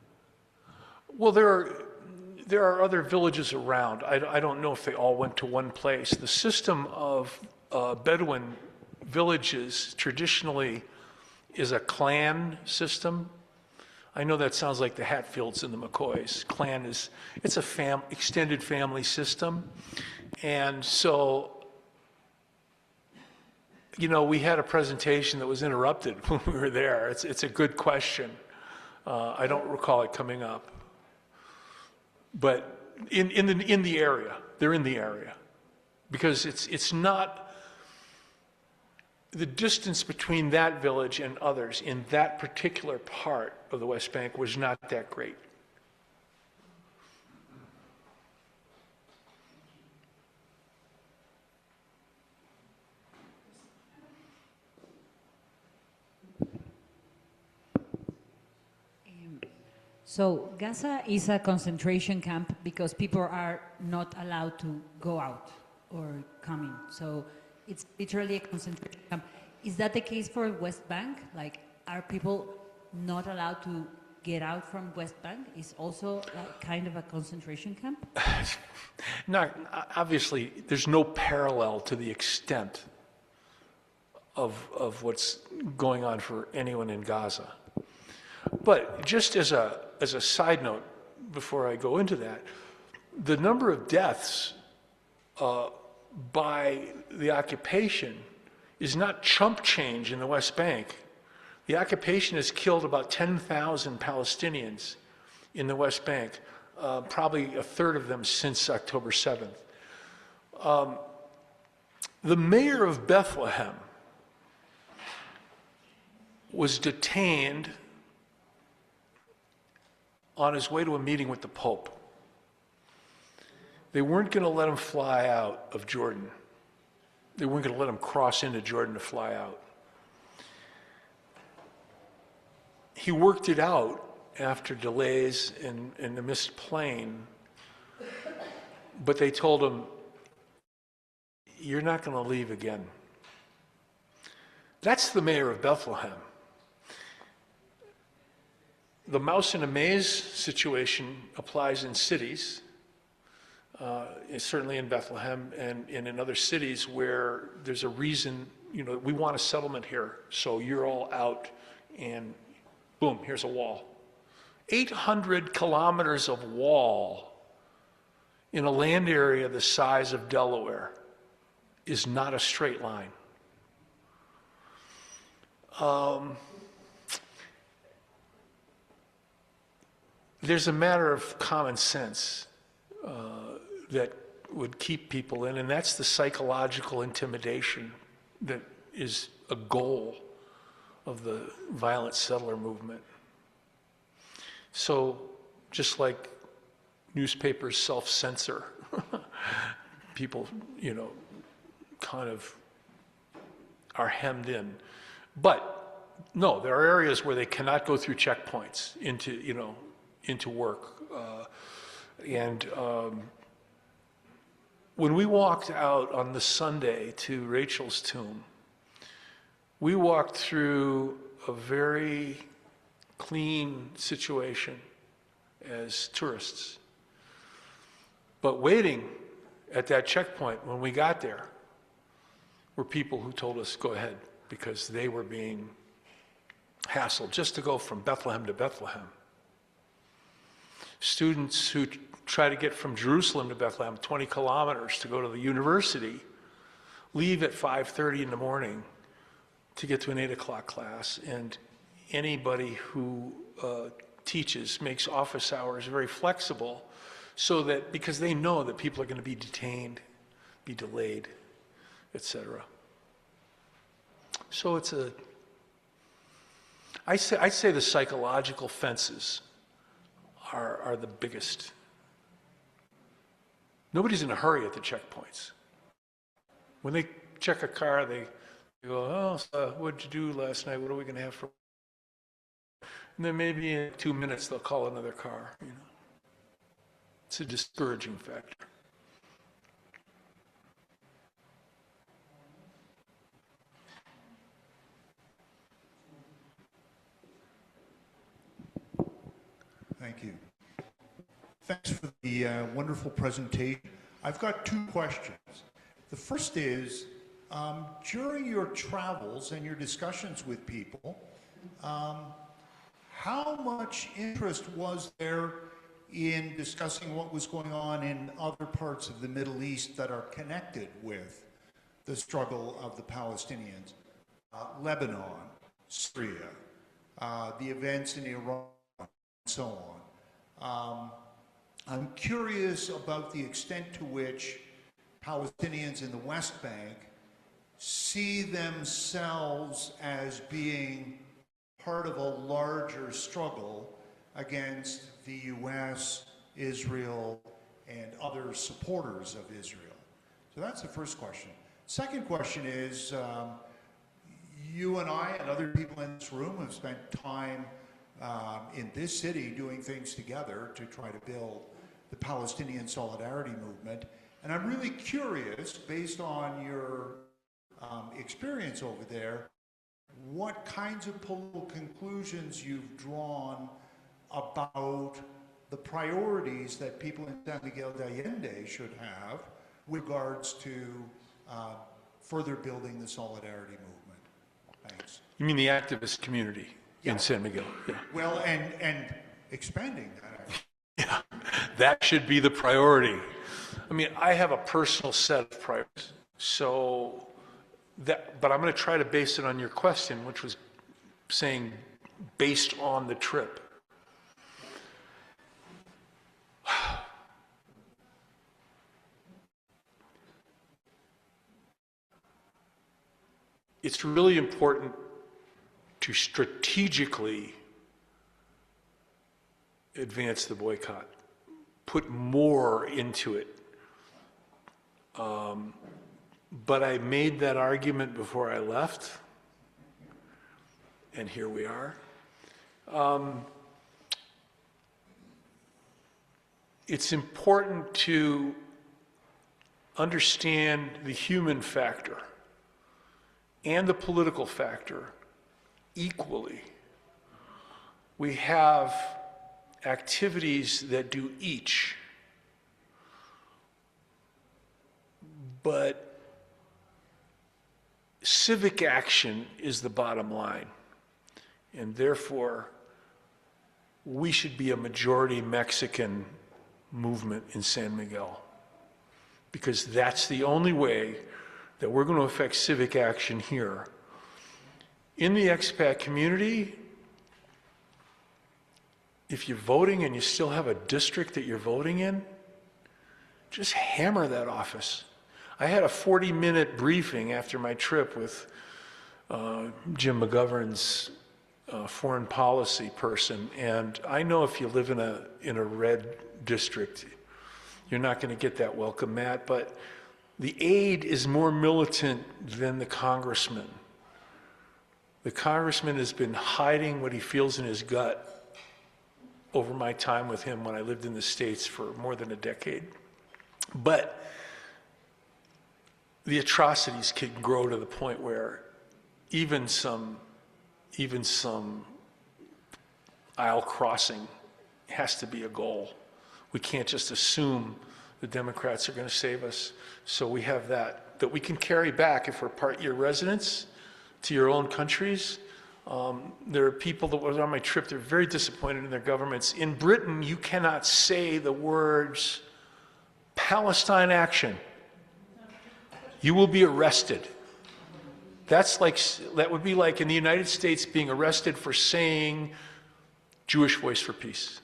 Well, there are other villages around. I don't know if they all went to one place. The system of Bedouin villages traditionally is a clan system. I know that sounds like the Hatfields and the McCoys. Clan it's a extended family system. And so, we had a presentation that was interrupted when we were there. It's a good question. I don't recall it coming up. But in the area, they're in the area. Because it's not, the distance between that village and others in that particular part of the West Bank was not that great. So Gaza is a concentration camp because people are not allowed to go out or come in. So it's literally a concentration camp. Is that the case for West Bank? Like, are people not allowed to get out from West Bank? Is also kind of a concentration camp? Obviously, there's no parallel to the extent of what's going on for anyone in Gaza. But just as a side note, before I go into that, the number of deaths by the occupation is not chump change in the West Bank. The occupation has killed about 10,000 Palestinians in the West Bank, probably a third of them since October 7th. The mayor of Bethlehem was detained on his way to a meeting with the Pope. They weren't going to let him fly out of Jordan. They weren't going to let him cross into Jordan to fly out. He worked it out after delays and a missed plane, but they told him, "You're not going to leave again." That's the mayor of Bethlehem. The mouse in a maze situation applies in cities, certainly in Bethlehem and in other cities where there's a reason, we want a settlement here, so you're all out and boom, here's a wall. 800 kilometers of wall in a land area the size of Delaware is not a straight line. There's a matter of common sense that would keep people in, and that's the psychological intimidation that is a goal of the violent settler movement. So just like newspapers self-censor, people, kind of are hemmed in. But no, there are areas where they cannot go through checkpoints into work. When we walked out on the Sunday to Rachel's tomb, we walked through a very clean situation as tourists. But waiting at that checkpoint when we got there were people who told us, go ahead, because they were being hassled just to go from Bethlehem to Bethlehem. Students who try to get from Jerusalem to Bethlehem, 20 kilometers to go to the university, leave at 5:30 in the morning to get to an 8 o'clock class. And anybody who teaches makes office hours very flexible so that, because they know that people are going to be detained, be delayed, etc. So I'd say the psychological fences are the biggest. Nobody's in a hurry at the checkpoints. When they check a car, they go, oh, so what'd you do last night? What are we going to have for? And then maybe in 2 minutes they'll call another car. It's a discouraging factor. Thank you. Thanks for the wonderful presentation. I've got two questions. The first is, during your travels and your discussions with people, how much interest was there in discussing what was going on in other parts of the Middle East that are connected with the struggle of the Palestinians? Lebanon, Syria, the events in Iran, and so on. I'm curious about the extent to which Palestinians in the West Bank see themselves as being part of a larger struggle against the US, Israel, and other supporters of Israel. So that's the first question. Second question is, you and I and other people in this room have spent time in this city doing things together to try to build the Palestinian Solidarity Movement. And I'm really curious, based on your experience over there, what kinds of political conclusions you've drawn about the priorities that people in San Miguel de Allende should have with regards to further building the Solidarity Movement. Thanks. You mean the activist community in San Miguel? Yeah. Well, and expanding that. Yeah, that should be the priority. I mean, I have a personal set of priorities, but I'm going to try to base it on your question, which was saying based on the trip. It's really important to strategically advance the boycott, put more into it. But I made that argument before I left, and here we are. It's important to understand the human factor and the political factor equally. We have activities that do each, but civic action is the bottom line. And therefore, we should be a majority Mexican movement in San Miguel, because that's the only way that we're going to affect civic action here. In the expat community, if you're voting and you still have a district that you're voting in, just hammer that office. I had a 40-minute briefing after my trip with Jim McGovern's foreign policy person, and I know if you live in a red district, you're not going to get that welcome mat, but the aide is more militant than the congressman. The congressman has been hiding what he feels in his gut over my time with him when I lived in the States for more than a decade. But the atrocities can grow to the point where even some aisle crossing has to be a goal. We can't just assume the Democrats are going to save us. So we have that we can carry back if we're part-year residents to your own countries. There are people that were on my trip, they're very disappointed in their governments. In Britain, you cannot say the words Palestine action. You will be arrested. That would be like in the United States being arrested for saying Jewish Voice for Peace.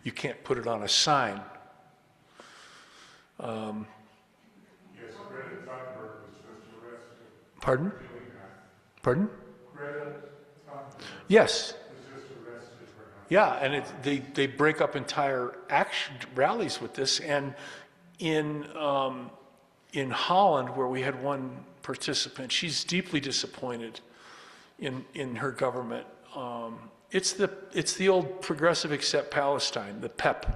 You can't put it on a sign. Yes, Greta Thunberg was just arrested. Pardon? For doing that. Pardon? Greta Thunberg Yes. was just arrested for that. Yeah, and they break up entire rallies with this. And in Holland, where we had one participant, she's deeply disappointed in her government. It's the old progressive accept Palestine, the PEP,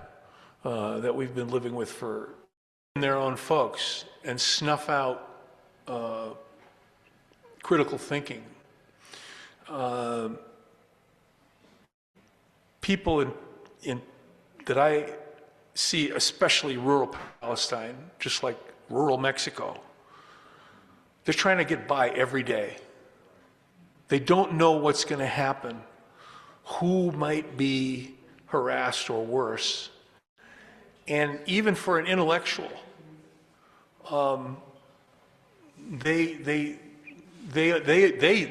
that we've been living with for their own folks, and snuff out critical thinking. People in that I see, especially rural Palestine, just like rural Mexico, they're trying to get by every day. They don't know what's going to happen, who might be harassed or worse. And even for an intellectual, the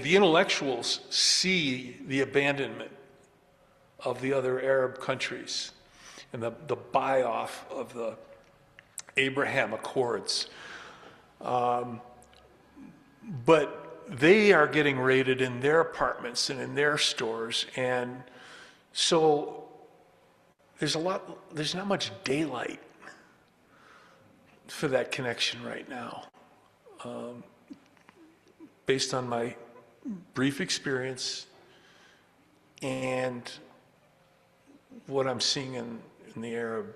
intellectuals see the abandonment of the other Arab countries and the buy-off of the Abraham Accords. But they are getting raided in their apartments and in their stores, and so there's not much daylight for that connection right now. Based on my brief experience and what I'm seeing in the Arab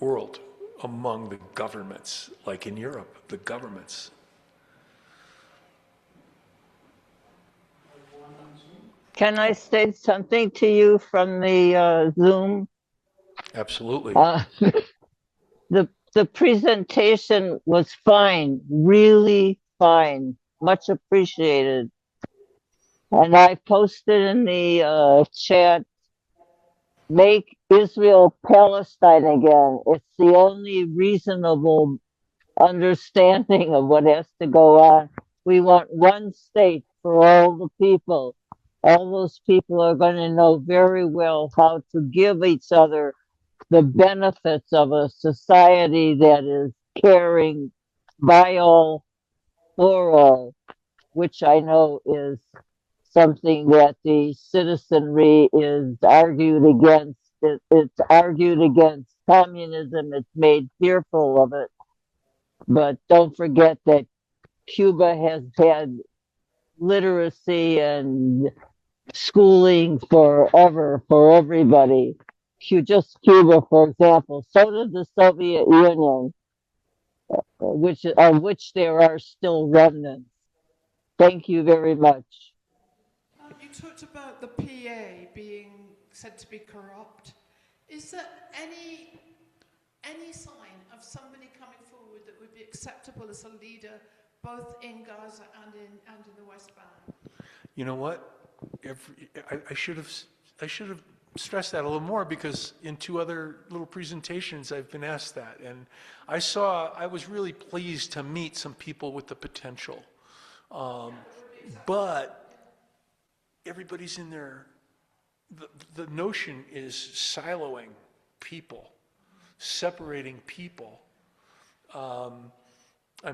world among the governments, like in Europe, the governments. Can I say something to you from the Zoom? Absolutely. The presentation was fine, really fine, much appreciated. And I posted in the chat, make Israel Palestine again. It's the only reasonable understanding of what has to go on. We want one state for all the people. All those people are going to know very well how to give each other the benefits of a society that is caring by all, for all, which I know is something that the citizenry is argued against. It's argued against communism. It's made fearful of it. But don't forget that Cuba has had literacy and schooling forever for everybody. Just Cuba, for example. So did the Soviet Union. which there are still remnants. Thank you very much. You talked about the PA being said to be corrupt. Is there any sign of somebody coming forward that would be acceptable as a leader, both in Gaza and in the West Bank? You know what? I should have stressed that a little more, because in 2 other little presentations I've been asked that, and I was really pleased to meet some people with the potential, but everybody's in there. The notion is siloing people, separating people. I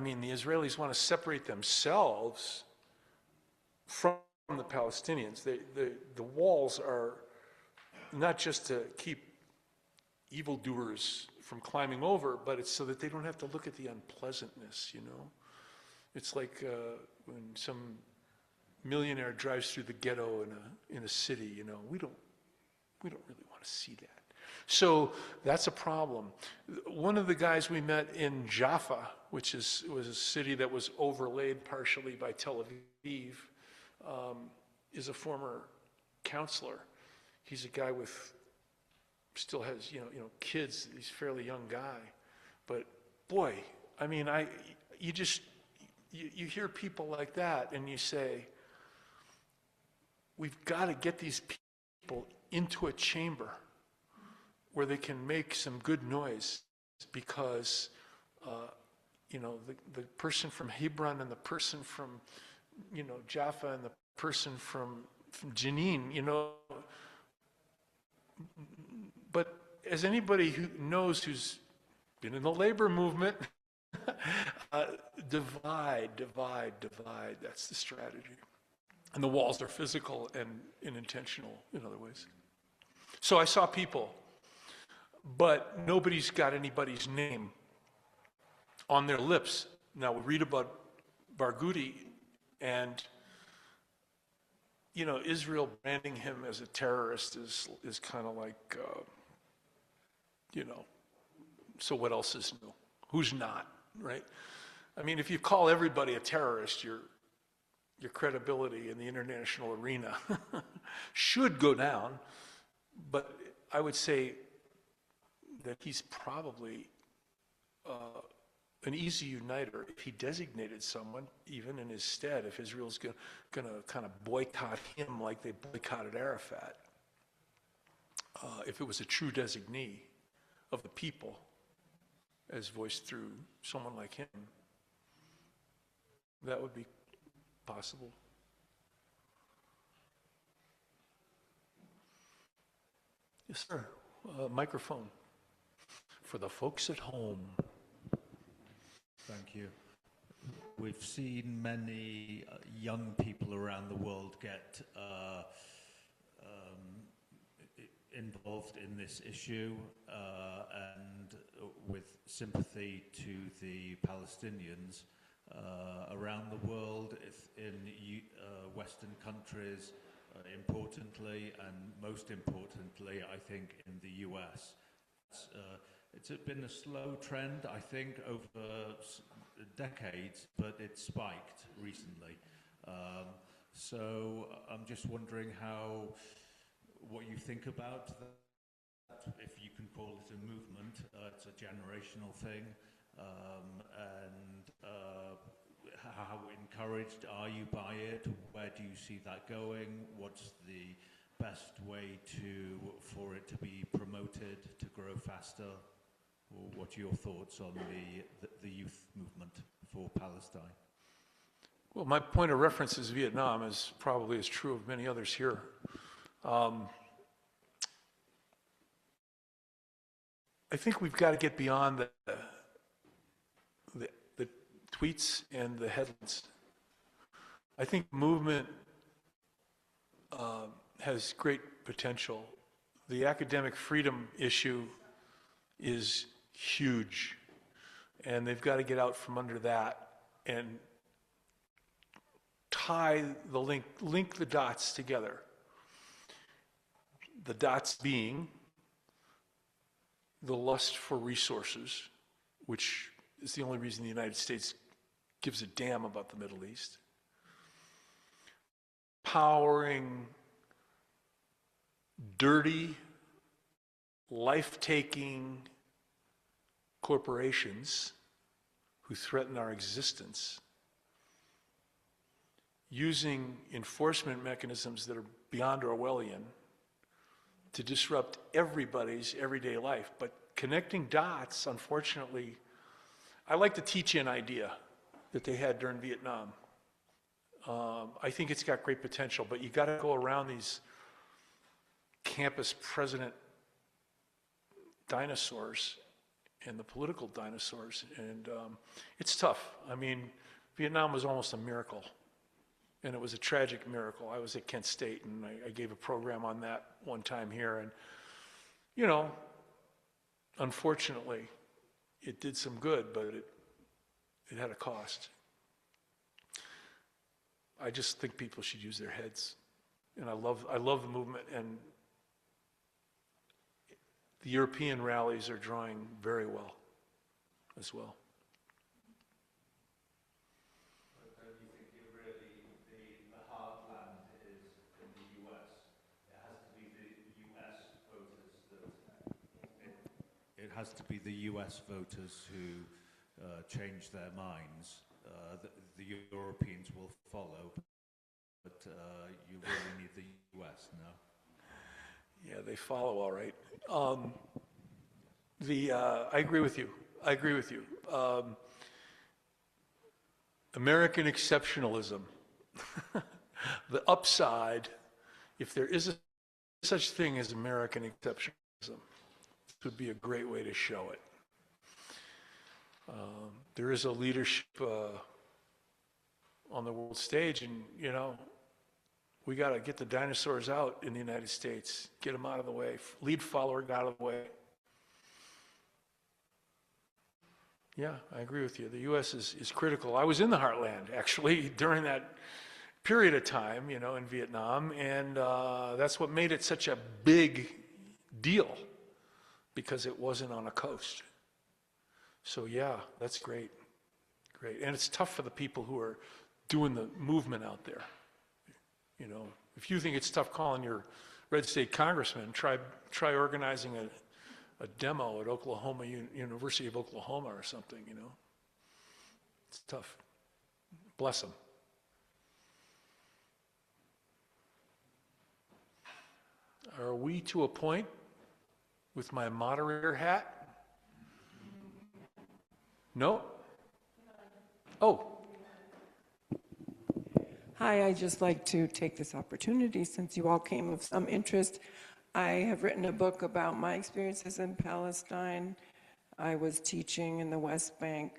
mean, the Israelis want to separate themselves from the Palestinians. The walls are not just to keep evildoers from climbing over, but it's so that they don't have to look at the unpleasantness, you know? It's like when some millionaire drives through the ghetto in a city, you know, we don't really want to see that. So that's a problem. One of the guys we met in Jaffa, which was a city that was overlaid partially by Tel Aviv, is a former counselor. He's a guy still has, you know, kids. He's a fairly young guy. But boy, I mean, you hear people like that and you say, we've got to get these people into a chamber where they can make some good noise, because, you know, the person from Hebron and the person from, you know, Jaffa and the person from Jenin, you know. But as anybody who knows, who's been in the labor movement, divide, that's the strategy. And the walls are physical and intentional in other ways. So I saw people, but nobody's got anybody's name on their lips. Now we read about Barghouti, and, you know, Israel branding him as a terrorist is kind of like, you know, so what else is new? Who's not, right? I mean, if you call everybody a terrorist, your credibility in the international arena should go down. But I would say that he's probably an easy uniter if he designated someone, even in his stead, if Israel's going to kind of boycott him like they boycotted Arafat. If it was a true designee of the people, as voiced through someone like him, that would be possible. Yes, sir. Microphone for the folks at home. Thank you. We've seen many young people around the world get involved in this issue, and with sympathy to the Palestinians around the world, in Western countries, importantly, and most importantly, I think, in the US. It's been a slow trend, I think, over decades, but it spiked recently. So I'm just wondering what you think about that, if you can call it a movement. It's a generational thing, and how encouraged are you by it? Where do you see that going? What's the best way for it to be promoted, to grow faster? Or what are your thoughts on the youth movement for Palestine? Well, my point of reference is Vietnam, is probably as true of many others here. I think we've got to get beyond the tweets and the headlines. I think movement has great potential. The academic freedom issue is huge, and they've got to get out from under that and link the dots together. The dots being the lust for resources, which is the only reason the United States gives a damn about the Middle East. Powering dirty, life-taking corporations who threaten our existence, using enforcement mechanisms that are beyond Orwellian to disrupt everybody's everyday life. But connecting dots, unfortunately, I like the teach-in idea that they had during Vietnam. I think it's got great potential, but you got to go around these campus president dinosaurs and the political dinosaurs, and it's tough. I mean, Vietnam was almost a miracle, and it was a tragic miracle. I was at Kent State, and I gave a program on that one time here, and, you know, unfortunately, it did some good, but it had a cost. I just think people should use their heads, and I love the movement, and the European rallies are drawing very well as well. But don't you think it really, the heartland is in the US? It has to be the US voters that, it has to be the US voters who change their minds. The Europeans will follow, but you really need the US now. Yeah, they follow all right. I agree with you. I agree with you. American exceptionalism. The upside, if there is such thing as American exceptionalism, this would be a great way to show it. There is a leadership on the world stage, and, you know, we got to get the dinosaurs out in the United States, get them out of the way, lead follower out of the way. Yeah, I agree with you. The U.S. is critical. I was in the heartland, actually, during that period of time, you know, in Vietnam, and that's what made it such a big deal, because it wasn't on a coast. So yeah, that's great, great. And it's tough for the people who are doing the movement out there. You know, if you think it's tough calling your red state congressman, try organizing a demo at Oklahoma, University of Oklahoma or something, you know. It's tough. Bless them. Are we to a point with my moderator hat? No? Oh. Hi, I'd just like to take this opportunity, since you all came of some interest. I have written a book about my experiences in Palestine. I was teaching in the West Bank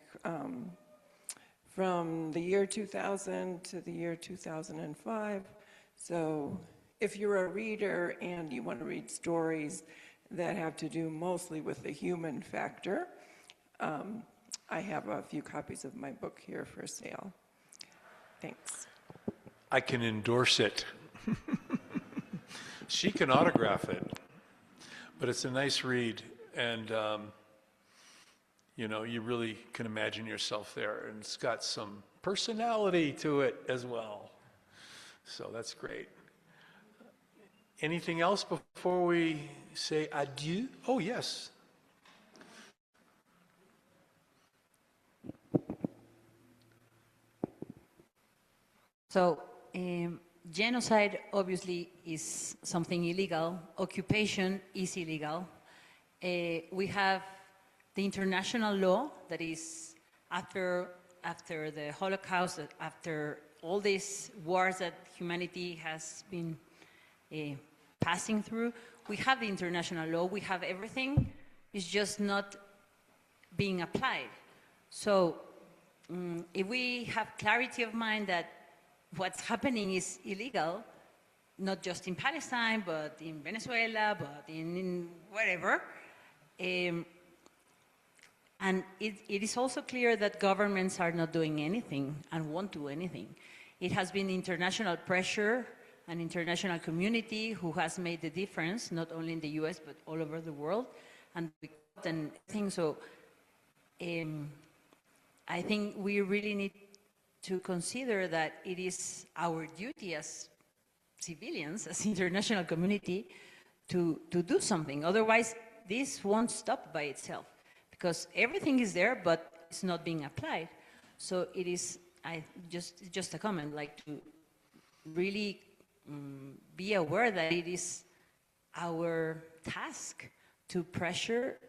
from the year 2000 to the year 2005. So if you're a reader and you want to read stories that have to do mostly with the human factor, I have a few copies of my book here for sale. Thanks. I can endorse it. She can autograph it, but it's a nice read, and you know, you really can imagine yourself there, and it's got some personality to it as well. So that's great. Anything else before we say adieu? Oh, yes. So, genocide obviously is something illegal. Occupation is illegal. We have the international law that is after the Holocaust, after all these wars that humanity has been passing through. We have the international law. We have everything. It's just not being applied. So, if we have clarity of mind that what's happening is illegal, not just in Palestine, but in Venezuela, but in wherever. And it is also clear that governments are not doing anything and won't do anything. It has been international pressure and international community who has made the difference, not only in the US, but all over the world. And everything. So I think we really need to consider that it is our duty as civilians, as international community, to do something. Otherwise, this won't stop by itself, because everything is there, but it's not being applied. So it is, just a comment, like to really be aware that it is our task to pressure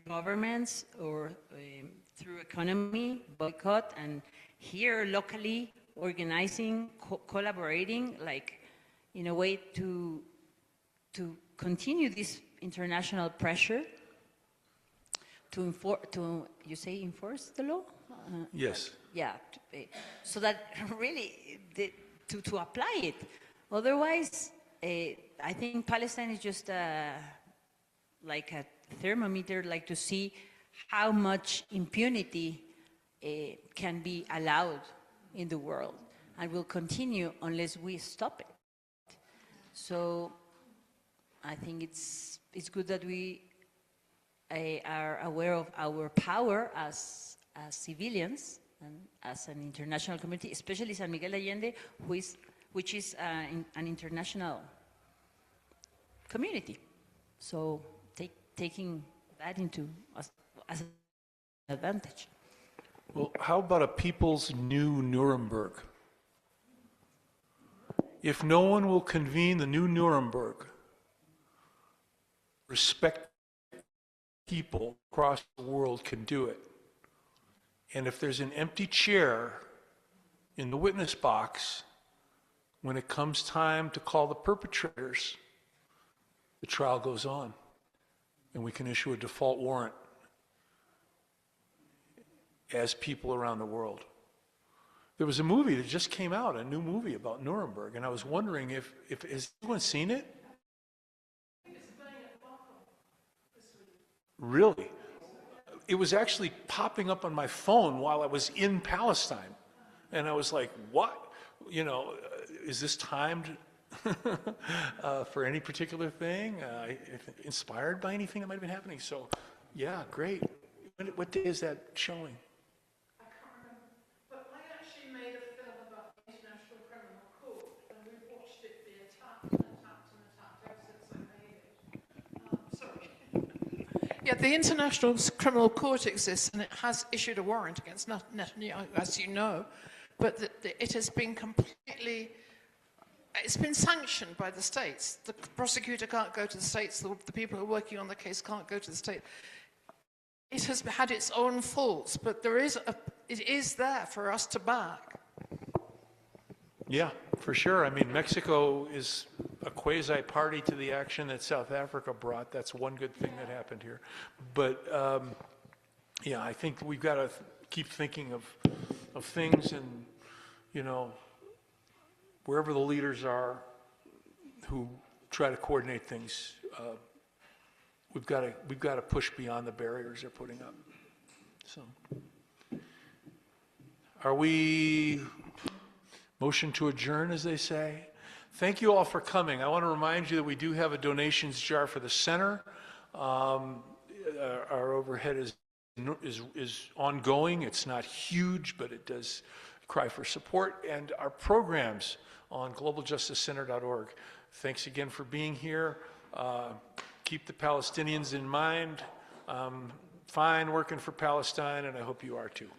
governments or through economy, boycott, and here locally organizing, collaborating, like in a way to continue this international pressure to you say enforce the law? Yes. Yeah, so that really to apply it. Otherwise, I think Palestine is just like a thermometer, like to see how much impunity can be allowed in the world, and will continue unless we stop it. So I think it's good that we are aware of our power as civilians and as an international community, especially San Miguel de Allende, which is an international community. So taking that into as an advantage. Well, how about a people's new Nuremberg? If no one will convene the new Nuremberg, respect people across the world can do it. And if there's an empty chair in the witness box, when it comes time to call the perpetrators, the trial goes on, and we can issue a default warrant as people around the world. There was a movie that just came out, a new movie about Nuremberg, and I was wondering if has anyone seen it? Really? It was actually popping up on my phone while I was in Palestine. And I was like, what? You know, is this timed for any particular thing? Inspired by anything that might have been happening? So, yeah, great. What day is that showing? I can't remember. But I actually made a film about the International Criminal Court, and we've watched it be attacked and attacked and attacked ever since I made it. Sorry. Yeah, the International Criminal Court exists, and it has issued a warrant against Netanyahu, as you know, but it has been completely, it's been sanctioned by the states. The prosecutor can't go to the states, the people who are working on the case can't go to the state. It has had its own faults, but it is there for us to back. Yeah, for sure. I mean, Mexico is a quasi-party to the action that South Africa brought. That's one good thing that happened here. But, yeah, I think we've got to keep thinking of things, and, you know, wherever the leaders are who try to coordinate things, we've got to push beyond the barriers they're putting up. So, are we motion to adjourn, as they say? Thank you all for coming. I want to remind you that we do have a donations jar for the center. Our overhead is ongoing. It's not huge, but it does cry for support. And our programs on globaljusticecenter.org. Thanks again for being here. Keep the Palestinians in mind. Fine working for Palestine, and I hope you are too.